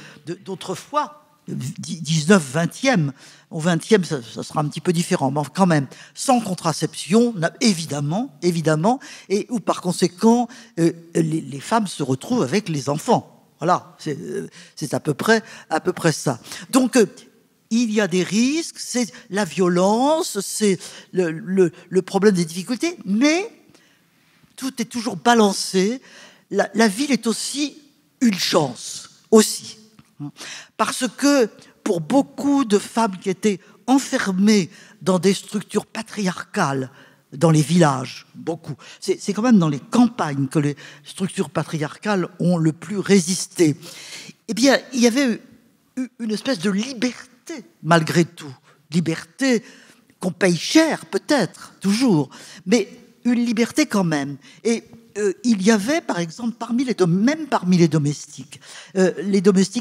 d'autrefois, 19, 20e. Au 20e, ça sera un petit peu différent, mais quand même, sans contraception, évidemment, et où par conséquent, les femmes se retrouvent avec les enfants. Voilà, c'est à peu près ça. Donc, il y a des risques, c'est la violence, c'est le problème des difficultés, mais tout est toujours balancé. La ville est aussi une chance, aussi. Parce que pour beaucoup de femmes qui étaient enfermées dans des structures patriarcales, dans les villages, beaucoup, c'est quand même dans les campagnes que les structures patriarcales ont le plus résisté, eh bien, il y avait une espèce de liberté, malgré tout. Liberté qu'on paye cher, peut-être, toujours, mais une liberté quand même. Et il y avait, par exemple, même parmi les domestiques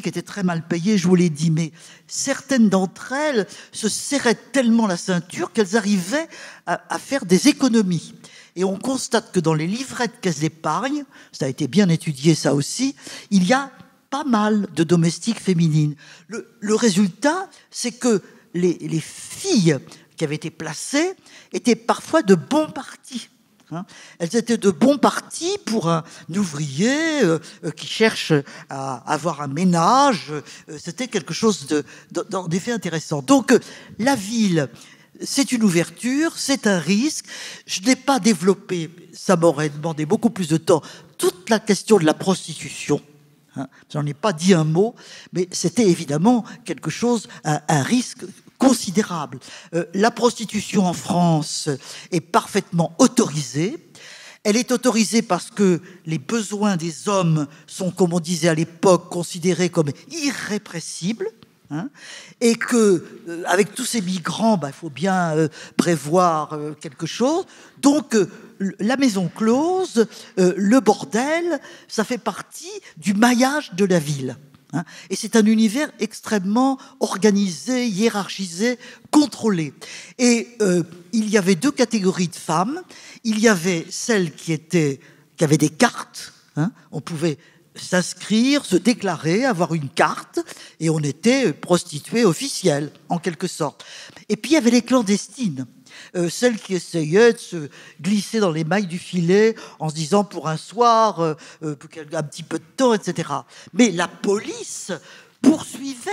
étaient très mal payés, je vous l'ai dit, mais certaines d'entre elles se serraient tellement la ceinture qu'elles arrivaient à faire des économies. Et on constate que dans les livrets de caisse d'épargne, ça a été bien étudié ça aussi, il y a pas mal de domestiques féminines. Le résultat, c'est que les filles qui avaient été placées étaient parfois de bons partis. Hein. Elles étaient de bons partis pour un ouvrier qui cherche à avoir un ménage. C'était quelque chose d'effet intéressant. Donc, la ville, c'est une ouverture, c'est un risque. Je n'ai pas développé, ça m'aurait demandé beaucoup plus de temps, toute la question de la prostitution. J'en ai pas dit un mot, mais c'était évidemment quelque chose, un risque considérable. La prostitution en France est parfaitement autorisée. Elle est autorisée parce que les besoins des hommes sont, comme on disait à l'époque, considérés comme irrépressibles. Hein, et que avec tous ces migrants, il faut bien prévoir quelque chose. Donc la maison close, le bordel, ça fait partie du maillage de la ville. Hein, et c'est un univers extrêmement organisé, hiérarchisé, contrôlé. Et il y avait deux catégories de femmes. Il y avait celles qui avaient des cartes. Hein, on pouvait s'inscrire, se déclarer, avoir une carte, et on était prostituée officielle, en quelque sorte. Et puis il y avait les clandestines, celles qui essayaient de se glisser dans les mailles du filet en se disant pour un soir, pour un petit peu de temps, etc. Mais la police poursuivait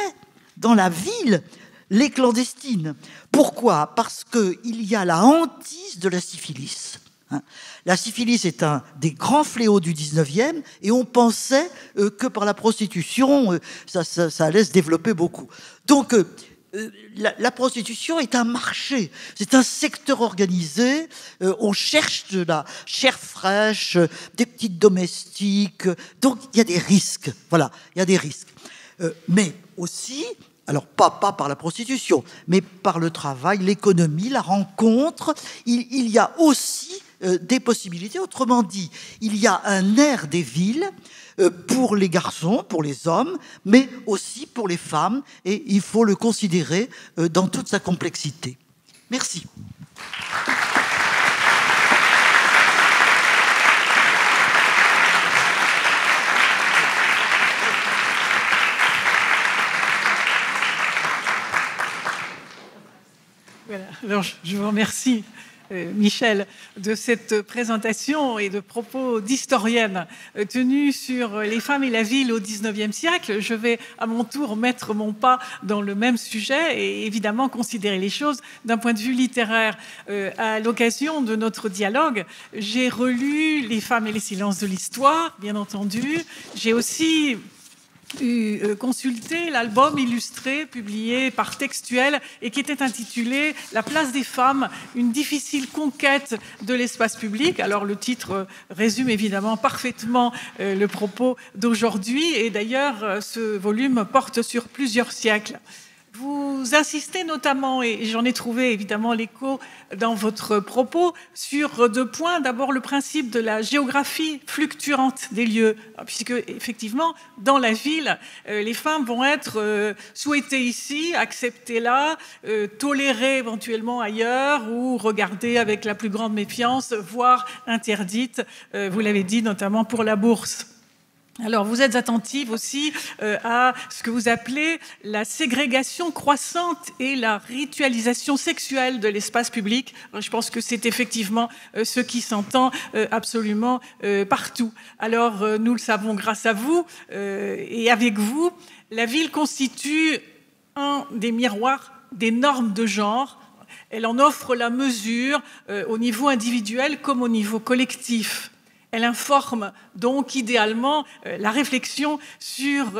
dans la ville les clandestines. Pourquoi ? Parce qu'il y a la hantise de la syphilis. La syphilis est un des grands fléaux du 19e et on pensait que par la prostitution, ça allait se développer beaucoup. Donc, la prostitution est un marché, c'est un secteur organisé. On cherche de la chair fraîche, des petites domestiques. Donc, il y a des risques. Voilà, il y a des risques. Mais aussi... Alors, pas par la prostitution, mais par le travail, l'économie, la rencontre. Il y a aussi des possibilités. Autrement dit, il y a un air des villes pour les garçons, pour les hommes, mais aussi pour les femmes. Et il faut le considérer dans toute sa complexité. Merci. Voilà. Alors, je vous remercie, Michel, de cette présentation et de propos d'historienne tenus sur les femmes et la ville au XIXe siècle. Je vais à mon tour mettre mon pas dans le même sujet et évidemment considérer les choses d'un point de vue littéraire. À l'occasion de notre dialogue, j'ai relu Les femmes et les silences de l'histoire, bien entendu. J'ai aussi consulté l'album illustré publié par Textuel et qui était intitulé « La place des femmes, une difficile conquête de l'espace public ». Alors le titre résume évidemment parfaitement le propos d'aujourd'hui et d'ailleurs ce volume porte sur plusieurs siècles. Vous insistez notamment, et j'en ai trouvé évidemment l'écho dans votre propos, sur deux points. D'abord, le principe de la géographie fluctuante des lieux, puisque effectivement, dans la ville, les femmes vont être souhaitées ici, acceptées là, tolérées éventuellement ailleurs, ou regardées avec la plus grande méfiance, voire interdites, vous l'avez dit, notamment pour la bourse. Alors, vous êtes attentive aussi à ce que vous appelez la ségrégation croissante et la ritualisation sexuelle de l'espace public. Je pense que c'est effectivement ce qui s'entend absolument partout. Alors, nous le savons grâce à vous et avec vous, la ville constitue un des miroirs des normes de genre. Elle en offre la mesure au niveau individuel comme au niveau collectif. Elle informe donc idéalement la réflexion sur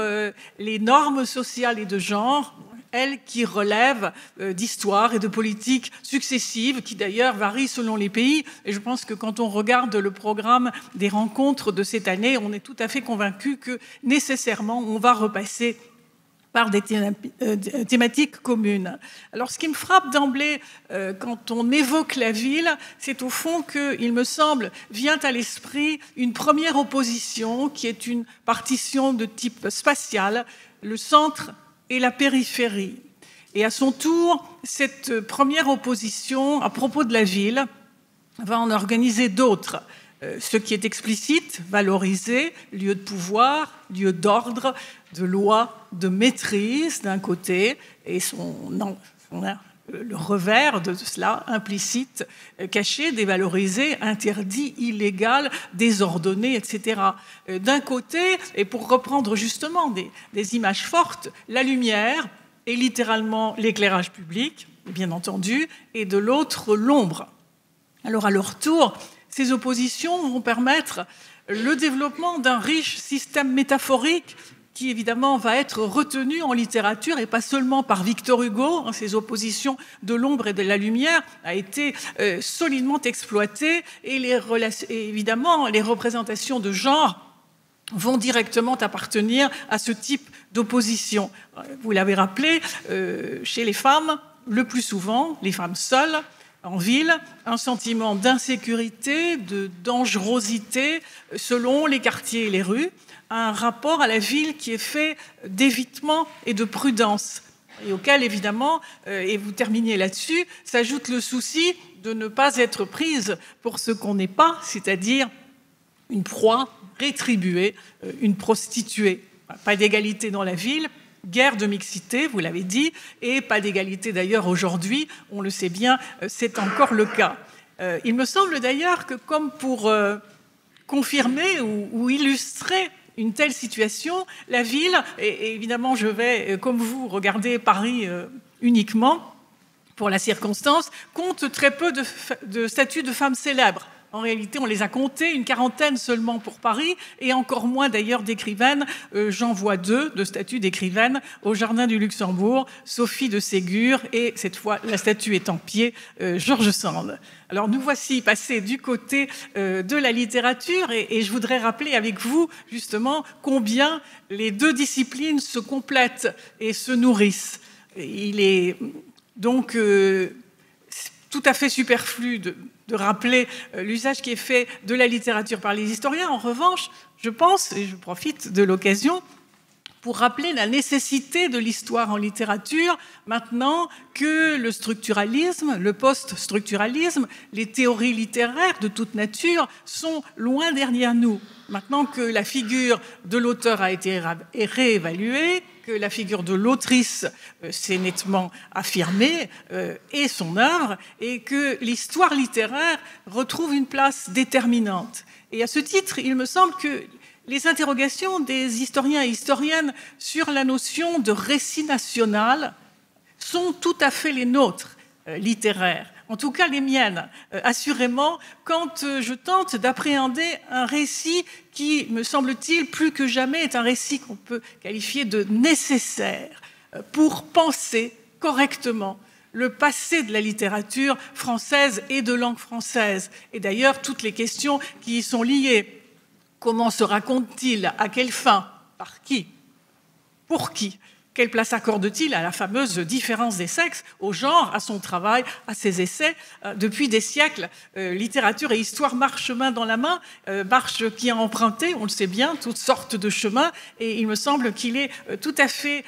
les normes sociales et de genre, elle qui relève d'histoires et de politiques successives, qui d'ailleurs varient selon les pays. Et je pense que quand on regarde le programme des rencontres de cette année, on est tout à fait convaincu que nécessairement on va repasser par des thématiques communes. Alors, ce qui me frappe d'emblée quand on évoque la ville, c'est au fond qu'il me semble, vient à l'esprit une première opposition qui est une partition de type spatial, le centre et la périphérie. Et à son tour, cette première opposition à propos de la ville va en organiser d'autres. Ce qui est explicite, valorisé, lieu de pouvoir, lieu d'ordre, de loi, de maîtrise d'un côté, et le revers de cela, implicite, caché, dévalorisé, interdit, illégal, désordonné, etc. D'un côté, et pour reprendre justement des images fortes, la lumière et littéralement l'éclairage public, bien entendu, et de l'autre, l'ombre. Alors à leur tour, ces oppositions vont permettre le développement d'un riche système métaphorique qui évidemment va être retenu en littérature et pas seulement par Victor Hugo. Ces oppositions de l'ombre et de la lumière a été solidement exploitées et évidemment les représentations de genre vont directement appartenir à ce type d'opposition. Vous l'avez rappelé, chez les femmes, le plus souvent, les femmes seules, en ville, un sentiment d'insécurité, de dangerosité selon les quartiers et les rues, un rapport à la ville qui est fait d'évitement et de prudence, et auquel, évidemment, et vous terminez là-dessus, s'ajoute le souci de ne pas être prise pour ce qu'on n'est pas, c'est-à-dire une proie rétribuée, une prostituée. Pas d'égalité dans la ville, guerre de mixité, vous l'avez dit, et pas d'égalité d'ailleurs aujourd'hui, on le sait bien, c'est encore le cas. Il me semble d'ailleurs que comme pour confirmer ou illustrer une telle situation, la ville, et évidemment je vais, comme vous, regarder Paris uniquement pour la circonstance, compte très peu de statues de femmes célèbres. En réalité, on les a comptées, une quarantaine seulement pour Paris, et encore moins d'ailleurs d'écrivaines. J'en vois 2 de statues d'écrivaines au Jardin du Luxembourg, Sophie de Ségur, et cette fois, la statue est en pied, George Sand. Alors nous voici passés du côté de la littérature, et je voudrais rappeler avec vous justement combien les deux disciplines se complètent et se nourrissent. Il est donc tout à fait superflu de rappeler l'usage qui est fait de la littérature par les historiens. En revanche, je pense, et je profite de l'occasion, pour rappeler la nécessité de l'histoire en littérature, maintenant que le structuralisme, le post-structuralisme, les théories littéraires de toute nature sont loin derrière nous. Maintenant que la figure de l'auteur a été réévaluée, que la figure de l'autrice s'est nettement affirmée, et son œuvre, et que l'histoire littéraire retrouve une place déterminante. Et à ce titre, il me semble que les interrogations des historiens et historiennes sur la notion de récit national sont tout à fait les nôtres. littéraires, en tout cas les miennes, assurément, quand je tente d'appréhender un récit qui, me semble-t-il, plus que jamais est un récit qu'on peut qualifier de nécessaire pour penser correctement le passé de la littérature française et de langue française. Et d'ailleurs, toutes les questions qui y sont liées. Comment se raconte-t-il? À quelle fin? Par qui? Pour qui? Quelle place accorde-t-il à la fameuse différence des sexes, au genre, à son travail, à ses essais? Depuis des siècles, littérature et histoire marchent main dans la main, marche qui a emprunté, on le sait bien, toutes sortes de chemins, et il me semble qu'il est tout à fait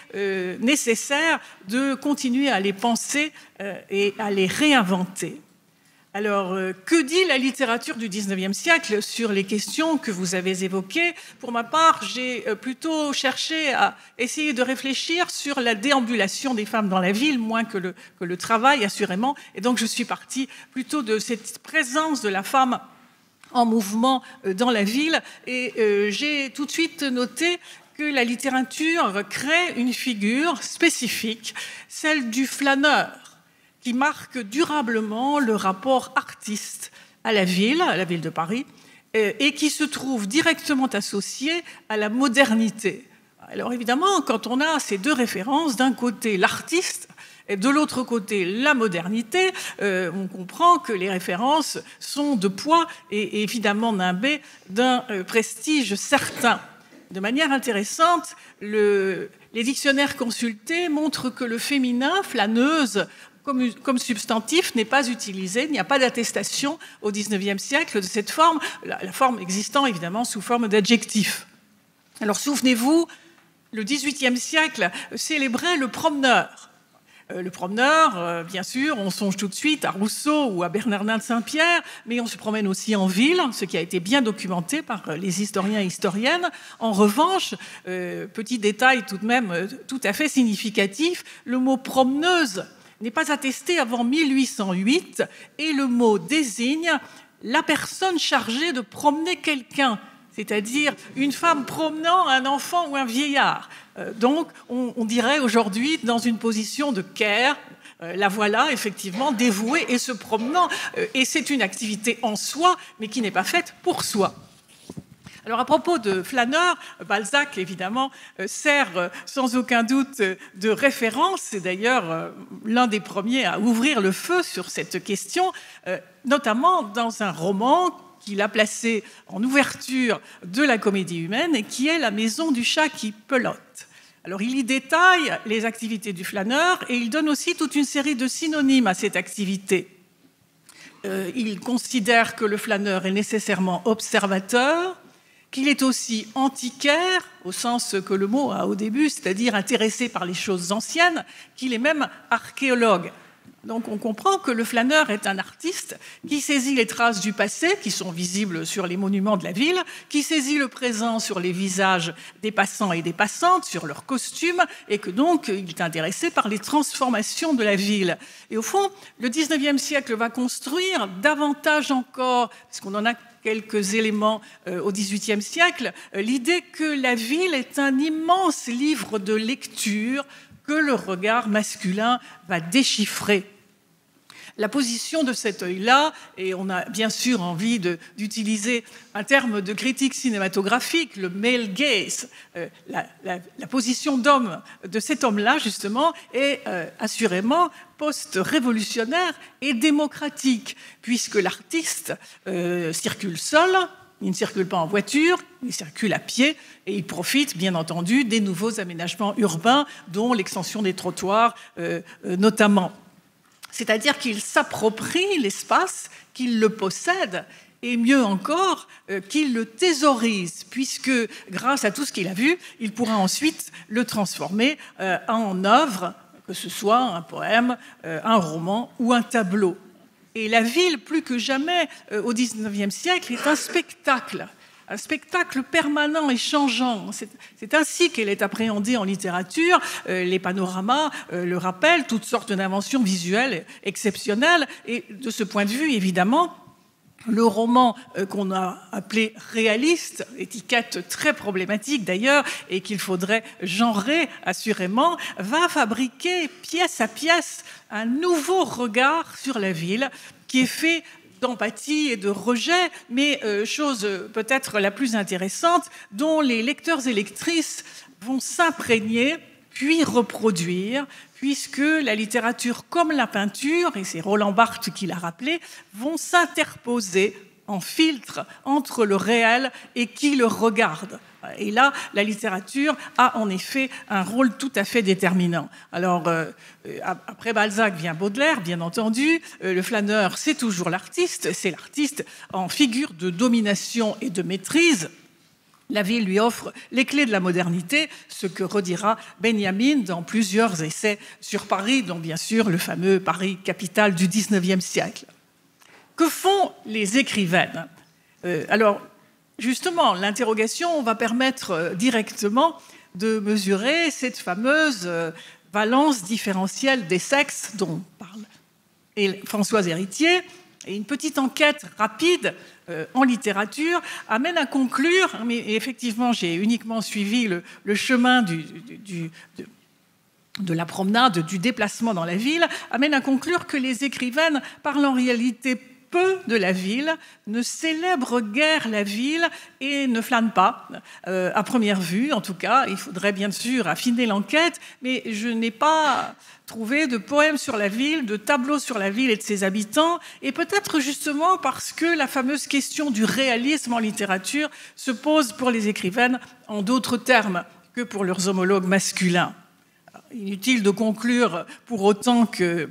nécessaire de continuer à les penser et à les réinventer. Alors, que dit la littérature du XIXe siècle sur les questions que vous avez évoquées? Pour ma part, j'ai plutôt cherché à essayer de réfléchir sur la déambulation des femmes dans la ville, moins que le travail, assurément. Et donc, je suis partie plutôt de cette présence de la femme en mouvement dans la ville. Et j'ai tout de suite noté que la littérature crée une figure spécifique, celle du flâneur, qui marque durablement le rapport artiste à la ville de Paris, et qui se trouve directement associé à la modernité. Alors évidemment, quand on a ces deux références, d'un côté l'artiste et de l'autre côté la modernité, on comprend que les références sont de poids et évidemment nimbées d'un prestige certain. De manière intéressante, les dictionnaires consultés montrent que le féminin, flâneuse, comme substantif, n'est pas utilisé. Il n'y a pas d'attestation au XIXe siècle de cette forme, la forme existant évidemment sous forme d'adjectif. Alors souvenez-vous, le XVIIIe siècle célébrait le promeneur. Le promeneur, bien sûr, on songe tout de suite à Rousseau ou à Bernardin de Saint-Pierre, mais on se promène aussi en ville, ce qui a été bien documenté par les historiens et historiennes. En revanche, petit détail tout de même tout à fait significatif, le mot promeneuse n'est pas attesté avant 1808 et le mot désigne la personne chargée de promener quelqu'un, c'est-à-dire une femme promenant un enfant ou un vieillard. Donc, on dirait aujourd'hui dans une position de care, la voilà effectivement dévouée et se promenant. Et c'est une activité en soi, mais qui n'est pas faite pour soi. Alors à propos de flâneur, Balzac évidemment sert sans aucun doute de référence. C'est d'ailleurs l'un des premiers à ouvrir le feu sur cette question, notamment dans un roman qu'il a placé en ouverture de la Comédie humaine et qui est La maison du chat qui pelote. Alors il y détaille les activités du flâneur et il donne aussi toute une série de synonymes à cette activité. Il considère que le flâneur est nécessairement observateur, qu'il est aussi antiquaire, au sens que le mot a au début, c'est-à-dire intéressé par les choses anciennes, qu'il est même archéologue. Donc on comprend que le flâneur est un artiste qui saisit les traces du passé, qui sont visibles sur les monuments de la ville, qui saisit le présent sur les visages des passants et des passantes, sur leurs costumes, et que donc il est intéressé par les transformations de la ville. Et au fond, le XIXe siècle va construire davantage encore, parce qu'on en a quelques éléments au XVIIIe siècle, l'idée que la ville est un immense livre de lecture que le regard masculin va déchiffrer. La position de cet œil-là, et on a bien sûr envie d'utiliser un terme de critique cinématographique, le male gaze, la position d'homme de cet homme-là, justement, est assurément post-révolutionnaire et démocratique, puisque l'artiste circule seul. Il ne circule pas en voiture, il circule à pied et il profite, bien entendu, des nouveaux aménagements urbains, dont l'extension des trottoirs notamment. C'est-à-dire qu'il s'approprie l'espace, qu'il le possède, et mieux encore, qu'il le thésaurise, puisque grâce à tout ce qu'il a vu, il pourra ensuite le transformer en œuvre, que ce soit un poème, un roman ou un tableau. Et la ville, plus que jamais, au XIXe siècle, est un spectacle permanent et changeant. C'est ainsi qu'elle est appréhendée en littérature. Les panoramas le rappellent, toutes sortes d'inventions visuelles exceptionnelles. Et de ce point de vue, évidemment, le roman qu'on a appelé réaliste, étiquette très problématique d'ailleurs, et qu'il faudrait genrer assurément, va fabriquer pièce à pièce un nouveau regard sur la ville qui est fait d'empathie et de rejet, mais chose peut-être la plus intéressante, dont les lecteurs et lectrices vont s'imprégner puis reproduire, puisque la littérature comme la peinture, et c'est Roland Barthes qui l'a rappelé, vont s'interposer en filtre entre le réel et qui le regarde. Et là, la littérature a en effet un rôle tout à fait déterminant. Alors, après Balzac vient Baudelaire, bien entendu. Le flâneur, c'est toujours l'artiste. C'est l'artiste en figure de domination et de maîtrise. La ville lui offre les clés de la modernité, ce que redira Benjamin dans plusieurs essais sur Paris, dont bien sûr le fameux Paris, capitale du XIXe siècle. Que font les écrivaines ? Alors, justement, l'interrogation va permettre directement de mesurer cette fameuse valence différentielle des sexes dont parle Françoise Héritier. Et une petite enquête rapide en littérature amène à conclure, mais effectivement j'ai uniquement suivi le chemin de la promenade, du déplacement dans la ville, amène à conclure que les écrivaines parlent en réalité peu de la ville, ne célèbrent guère la ville et ne flânent pas, à première vue en tout cas. Il faudrait bien sûr affiner l'enquête, mais je n'ai pas trouvé de poèmes sur la ville, de tableaux sur la ville et de ses habitants, et peut-être justement parce que la fameuse question du réalisme en littérature se pose pour les écrivaines en d'autres termes que pour leurs homologues masculins. Inutile de conclure pour autant que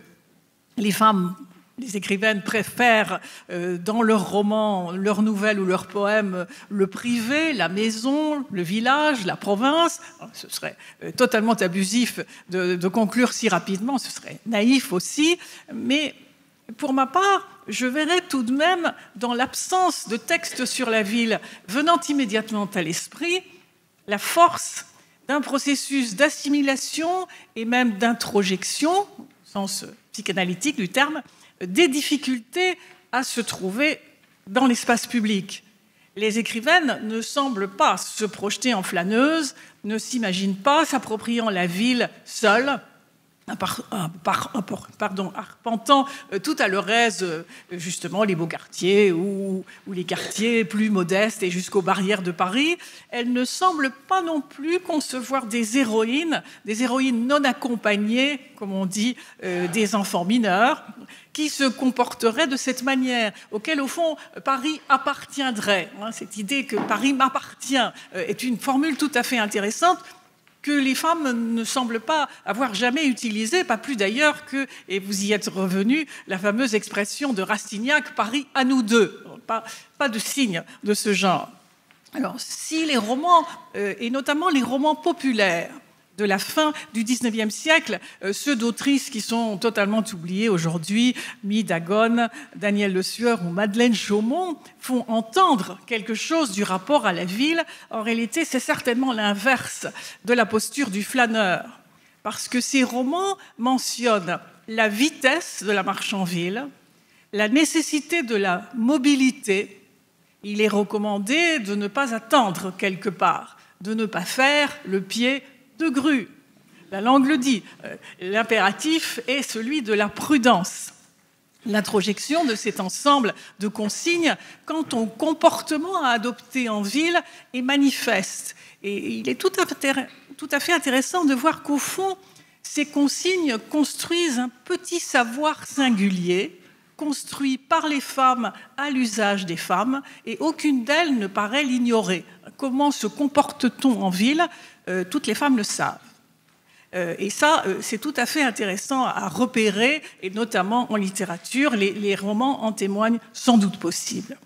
les femmes, les écrivaines préfèrent dans leurs romans, leurs nouvelles ou leurs poèmes le privé, la maison, le village, la province. Ce serait totalement abusif de conclure si rapidement, ce serait naïf aussi, mais pour ma part, je verrais tout de même, dans l'absence de textes sur la ville venant immédiatement à l'esprit, la force d'un processus d'assimilation et même d'introjection, au sens psychanalytique du terme, des difficultés à se trouver dans l'espace public. Les écrivaines ne semblent pas se projeter en flâneuses, ne s'imaginent pas s'appropriant la ville seules, arpentant tout à leur aise justement les beaux quartiers ou les quartiers plus modestes et jusqu'aux barrières de Paris. Elles ne semblent pas non plus concevoir des héroïnes non accompagnées, comme on dit, des enfants mineurs, qui se comporteraient de cette manière, auquel, au fond, Paris appartiendrait. Cette idée que Paris m'appartient est une formule tout à fait intéressante, que les femmes ne semblent pas avoir jamais utilisée, pas plus d'ailleurs que, et vous y êtes revenu, la fameuse expression de Rastignac, « Paris à nous deux ». Pas de signe de ce genre. Alors, si les romans, et notamment les romans populaires, de la fin du XIXe siècle, ceux d'autrices qui sont totalement oubliés aujourd'hui, Mie Dagon, Daniel Le Sueur ou Madeleine Chaumont, font entendre quelque chose du rapport à la ville. En réalité, c'est certainement l'inverse de la posture du flâneur, parce que ces romans mentionnent la vitesse de la marche en ville, la nécessité de la mobilité. Il est recommandé de ne pas attendre quelque part, de ne pas faire le pied de grue. La langue le dit. L'impératif est celui de la prudence. L'introjection de cet ensemble de consignes quant au comportement à adopter en ville est manifeste. Et il est tout à fait intéressant de voir qu'au fond, ces consignes construisent un petit savoir singulier, construit par les femmes à l'usage des femmes, et aucune d'elles ne paraît l'ignorer. Comment se comporte-t-on en ville ? Toutes les femmes le savent. Et ça, c'est tout à fait intéressant à repérer, et notamment en littérature, les romans en témoignent sans doute possible.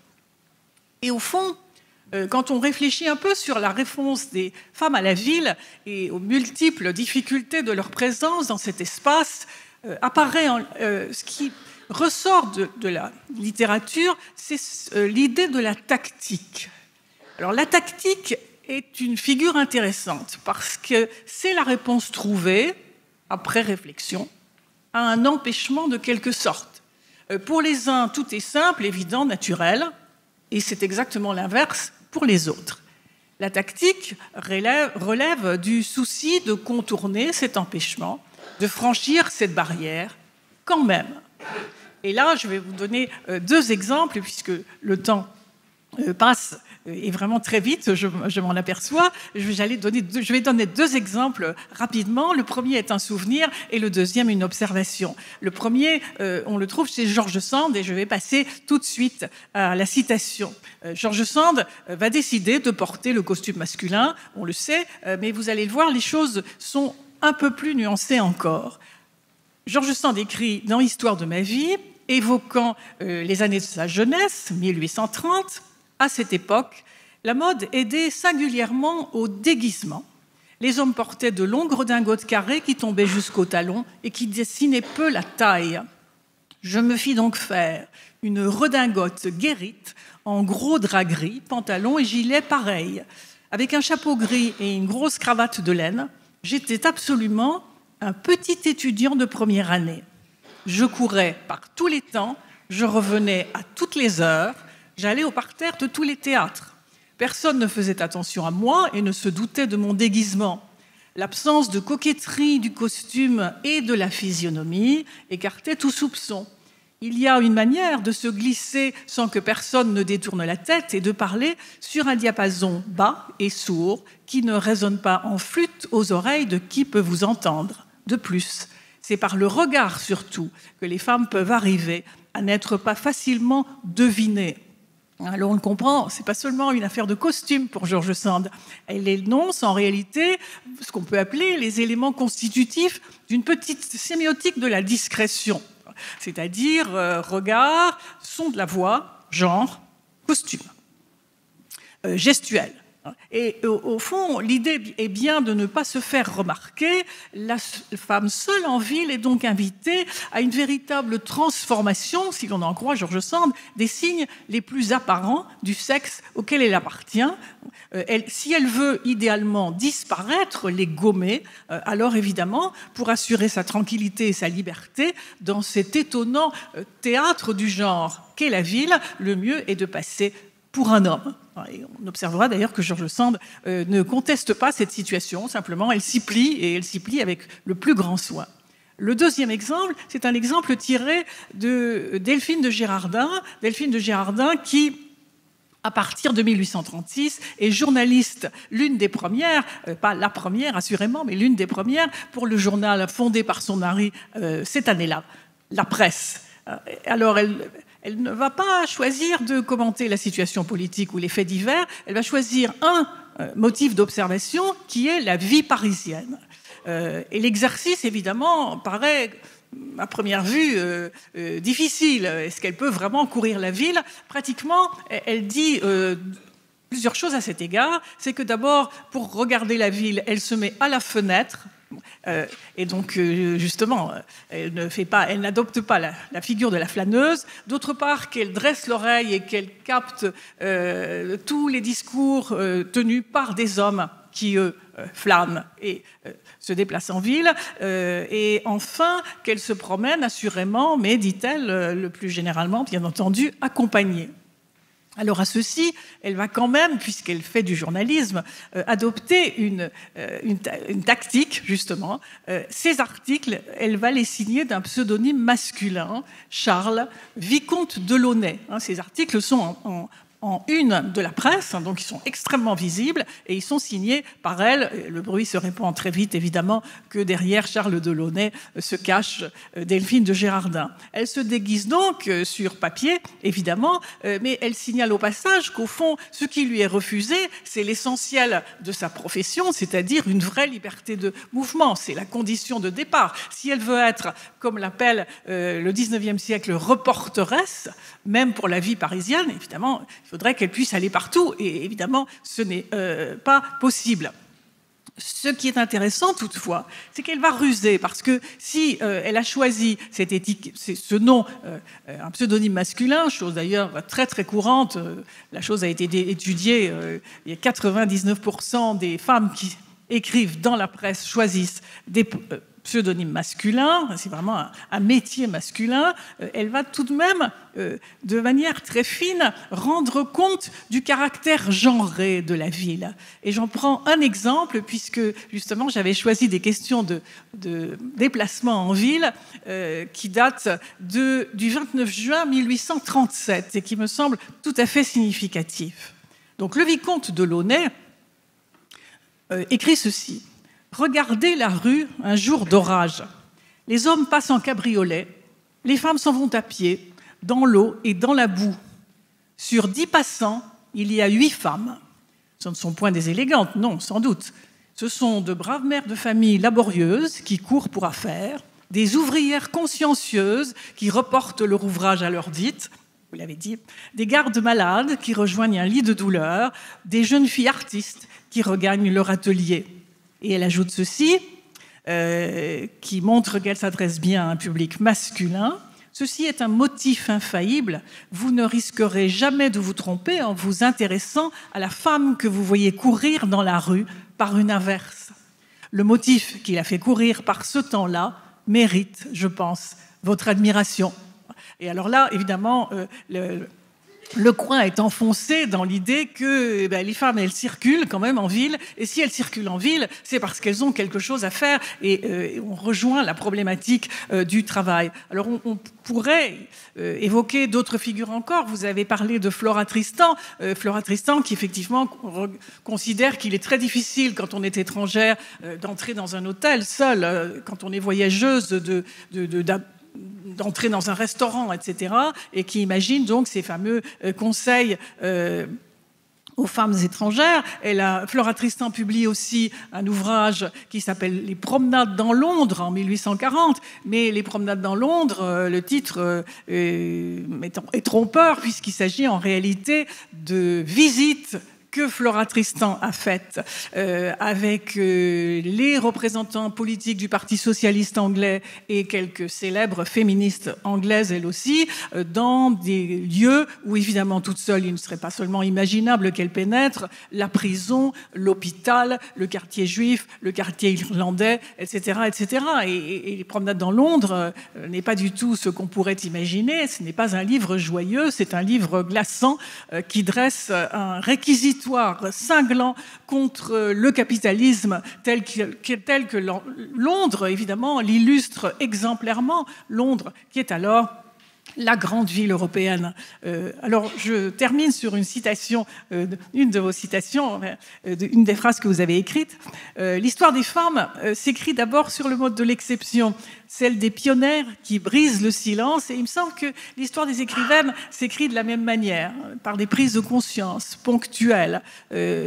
Et au fond, quand on réfléchit un peu sur la réponse des femmes à la ville et aux multiples difficultés de leur présence dans cet espace, apparaît ce qui ressort de la littérature, c'est l'idée de la tactique. Alors la tactique est une figure intéressante parce que c'est la réponse trouvée, après réflexion, à un empêchement de quelque sorte. Pour les uns, tout est simple, évident, naturel, et c'est exactement l'inverse pour les autres. La tactique relève du souci de contourner cet empêchement, de franchir cette barrière, quand même. Et là, je vais vous donner 2 exemples, puisque le temps passe et vraiment très vite, je m'en aperçois. Je vais donner 2 exemples rapidement. Le premier est un souvenir et le deuxième une observation. Le premier, on le trouve chez George Sand et je vais passer tout de suite à la citation. George Sand va décider de porter le costume masculin, on le sait, mais vous allez le voir, les choses sont un peu plus nuancées encore. George Sand écrit dans Histoire de ma vie, évoquant les années de sa jeunesse, 1830, à cette époque, la mode aidait singulièrement au déguisement. Les hommes portaient de longues redingotes carrées qui tombaient jusqu'aux talons et qui dessinaient peu la taille. Je me fis donc faire une redingote guérite en gros drap gris, pantalon et gilet pareil. Avec un chapeau gris et une grosse cravate de laine, j'étais absolument un petit étudiant de première année. Je courais par tous les temps, je revenais à toutes les heures, j'allais au parterre de tous les théâtres. Personne ne faisait attention à moi et ne se doutait de mon déguisement. L'absence de coquetterie du costume et de la physionomie écartait tout soupçon. Il y a une manière de se glisser sans que personne ne détourne la tête et de parler sur un diapason bas et sourd qui ne résonne pas en flûte aux oreilles de qui peut vous entendre. De plus, c'est par le regard surtout que les femmes peuvent arriver à n'être pas facilement devinées. Alors on le comprend, ce n'est pas seulement une affaire de costume pour George Sand. Elle énonce en réalité ce qu'on peut appeler les éléments constitutifs d'une petite sémiotique de la discrétion, c'est-à-dire regard, son de la voix, genre, costume, gestuel. Et au fond, l'idée est bien de ne pas se faire remarquer. La femme seule en ville est donc invitée à une véritable transformation, si l'on en croit George Sand, des signes les plus apparents du sexe auquel elle appartient. Si elle veut idéalement disparaître, les gommer, alors évidemment, pour assurer sa tranquillité et sa liberté, dans cet étonnant théâtre du genre qu'est la ville, le mieux est de passer pour un homme. Et on observera d'ailleurs que George Sand ne conteste pas cette situation, simplement elle s'y plie, et elle s'y plie avec le plus grand soin. Le deuxième exemple, c'est un exemple tiré de Delphine de Girardin qui, à partir de 1836, est journaliste, l'une des premières, pas la première assurément, mais l'une des premières, pour le journal fondé par son mari cette année-là, La Presse. Alors elle ne va pas choisir de commenter la situation politique ou les faits divers, elle va choisir un motif d'observation qui est la vie parisienne. Et l'exercice, évidemment, paraît à première vue difficile. Est-ce qu'elle peut vraiment courir la ville? Pratiquement, elle dit plusieurs choses à cet égard. C'est que d'abord, pour regarder la ville, elle se met à la fenêtre. Et donc, justement, elle n'adopte pas la figure de la flâneuse. D'autre part, qu'elle dresse l'oreille et qu'elle capte tous les discours tenus par des hommes qui, eux, flânent et se déplacent en ville. Et enfin, qu'elle se promène assurément, mais, dit-elle, le plus généralement, bien entendu, accompagnée. Alors à ceci, elle va quand même, puisqu'elle fait du journalisme, adopter une tactique, justement. Ces articles, elle va les signer d'un pseudonyme masculin, Charles, vicomte de Launay. Ces articles sont en une de la presse, donc ils sont extrêmement visibles, et ils sont signés par elle. Le bruit se répand très vite, évidemment, que derrière Charles de Launay se cache Delphine de Girardin. Elle se déguise donc sur papier, évidemment, mais elle signale au passage qu'au fond, ce qui lui est refusé, c'est l'essentiel de sa profession, c'est-à-dire une vraie liberté de mouvement. C'est la condition de départ. Si elle veut être, comme l'appelle le 19e siècle, reporteresse, même pour la vie parisienne, évidemment, il faudrait qu'elle puisse aller partout, et évidemment, ce n'est pas possible. Ce qui est intéressant, toutefois, c'est qu'elle va ruser, parce que si elle a choisi ce nom, un pseudonyme masculin, chose d'ailleurs très très courante, la chose a été étudiée, il y a 99% des femmes qui écrivent dans la presse choisissent des pseudonyme masculin, c'est vraiment un métier masculin, elle va tout de même, de manière très fine, rendre compte du caractère genré de la ville. Et j'en prends un exemple, puisque justement j'avais choisi des questions de déplacement en ville qui datent du 29 juin 1837 et qui me semblent tout à fait significatifs. Donc le vicomte de Launay écrit ceci. « Regardez la rue un jour d'orage. Les hommes passent en cabriolet, les femmes s'en vont à pied, dans l'eau et dans la boue. Sur 10 passants, il y a 8 femmes. Ce ne sont point des élégantes, non, sans doute. Ce sont de braves mères de famille laborieuses qui courent pour affaires, des ouvrières consciencieuses qui reportent leur ouvrage à l'heure dite, vous l'avez dit, des gardes malades qui rejoignent un lit de douleur, des jeunes filles artistes qui regagnent leur atelier. » Et elle ajoute ceci, qui montre qu'elle s'adresse bien à un public masculin. « Ceci est un motif infaillible. Vous ne risquerez jamais de vous tromper en vous intéressant à la femme que vous voyez courir dans la rue par une averse. Le motif qui la fait courir par ce temps-là mérite, je pense, votre admiration. » Et alors là, évidemment, le coin est enfoncé dans l'idée que les femmes, elles circulent quand même en ville, et si elles circulent en ville, c'est parce qu'elles ont quelque chose à faire, et on rejoint la problématique du travail. Alors on pourrait évoquer d'autres figures encore. Vous avez parlé de Flora Tristan qui effectivement considère qu'il est très difficile quand on est étrangère d'entrer dans un hôtel seule, quand on est voyageuse, d'entrer dans un restaurant, etc., et qui imagine donc ces fameux conseils aux femmes étrangères. Flora Tristan publie aussi un ouvrage qui s'appelle « Les promenades dans Londres » en 1840, mais « Les promenades dans Londres », le titre est trompeur, puisqu'il s'agit en réalité de visites que Flora Tristan a faite avec les représentants politiques du Parti socialiste anglais et quelques célèbres féministes anglaises, elles aussi, dans des lieux où, évidemment, toute seule, il ne serait pas seulement imaginable qu'elle pénètre, la prison, l'hôpital, le quartier juif, le quartier irlandais, etc., etc. Et les promenades dans Londres n'est pas du tout ce qu'on pourrait imaginer. Ce n'est pas un livre joyeux, c'est un livre glaçant qui dresse un réquisitoire cinglant contre le capitalisme tel que Londres, évidemment, l'illustre exemplairement. Londres, qui est alors la grande ville européenne. Alors, je termine sur une citation, une de vos citations, une des phrases que vous avez écrites. L'histoire des femmes s'écrit d'abord sur le mode de l'exception, celle des pionnières qui brisent le silence. Et il me semble que l'histoire des écrivaines s'écrit de la même manière, par des prises de conscience ponctuelles,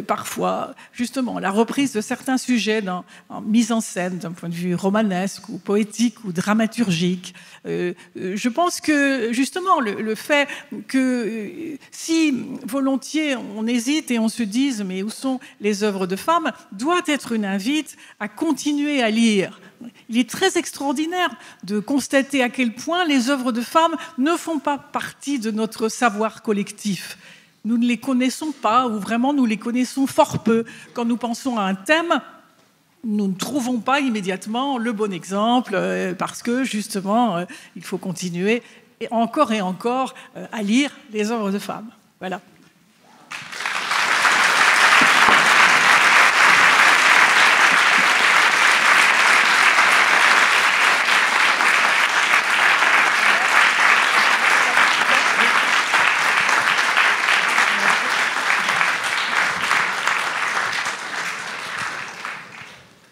parfois, justement, la reprise de certains sujets en mise en scène d'un point de vue romanesque ou poétique ou dramaturgique. Je pense que, justement, le fait que si volontiers on hésite et on se dise « mais où sont les œuvres de femmes ?» doit être une invite à continuer à lire. Il est très extraordinaire de constater à quel point les œuvres de femmes ne font pas partie de notre savoir collectif. Nous ne les connaissons pas, ou vraiment nous les connaissons fort peu. Quand nous pensons à un thème, nous ne trouvons pas immédiatement le bon exemple, parce que justement, il faut continuer et encore à lire les œuvres de femmes. Voilà.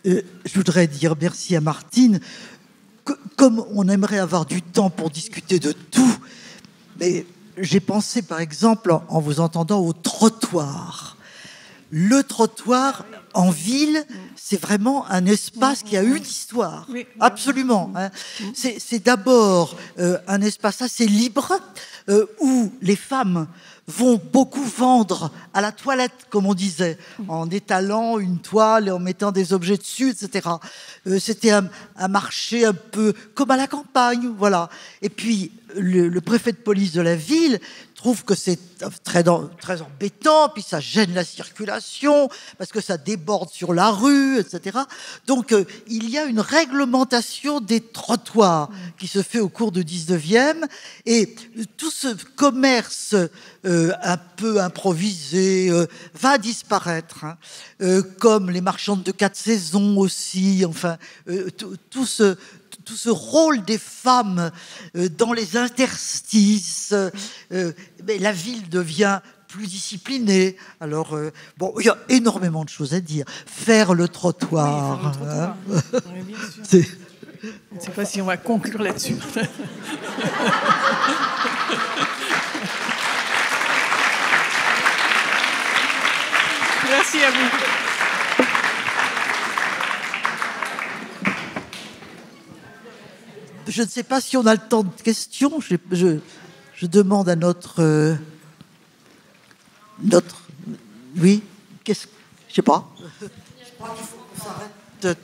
Je voudrais dire merci à Martine. Comme on aimerait avoir du temps pour discuter de tout, mais j'ai pensé par exemple, en vous entendant, au trottoir. Le trottoir en ville, c'est vraiment un espace qui a une histoire, absolument. Hein. C'est d'abord un espace assez libre où les femmes vont beaucoup vendre à la toilette, comme on disait, en étalant une toile et en mettant des objets dessus, etc. C'était un marché un peu comme à la campagne, voilà. Et puis, le préfet de police de la ville trouve que c'est très embêtant, puis ça gêne la circulation, parce que ça déborde sur la rue, etc. Donc, il y a une réglementation des trottoirs qui se fait au cours du 19e, et tout ce commerce un peu improvisé va disparaître, hein. Comme les marchandes de 4 saisons aussi, enfin, tout ce rôle des femmes dans les interstices, mais la ville devient plus disciplinée. Alors, bon, il y a énormément de choses à dire. Faire le trottoir. Oui, faire le trottoir. Oui, bien sûr. Je ne sais pas si on va conclure là-dessus. Merci à vous. Je ne sais pas si on a le temps de questions. Je demande à notre... Oui, je ne sais pas. Je crois qu'il faut qu'on s'arrête.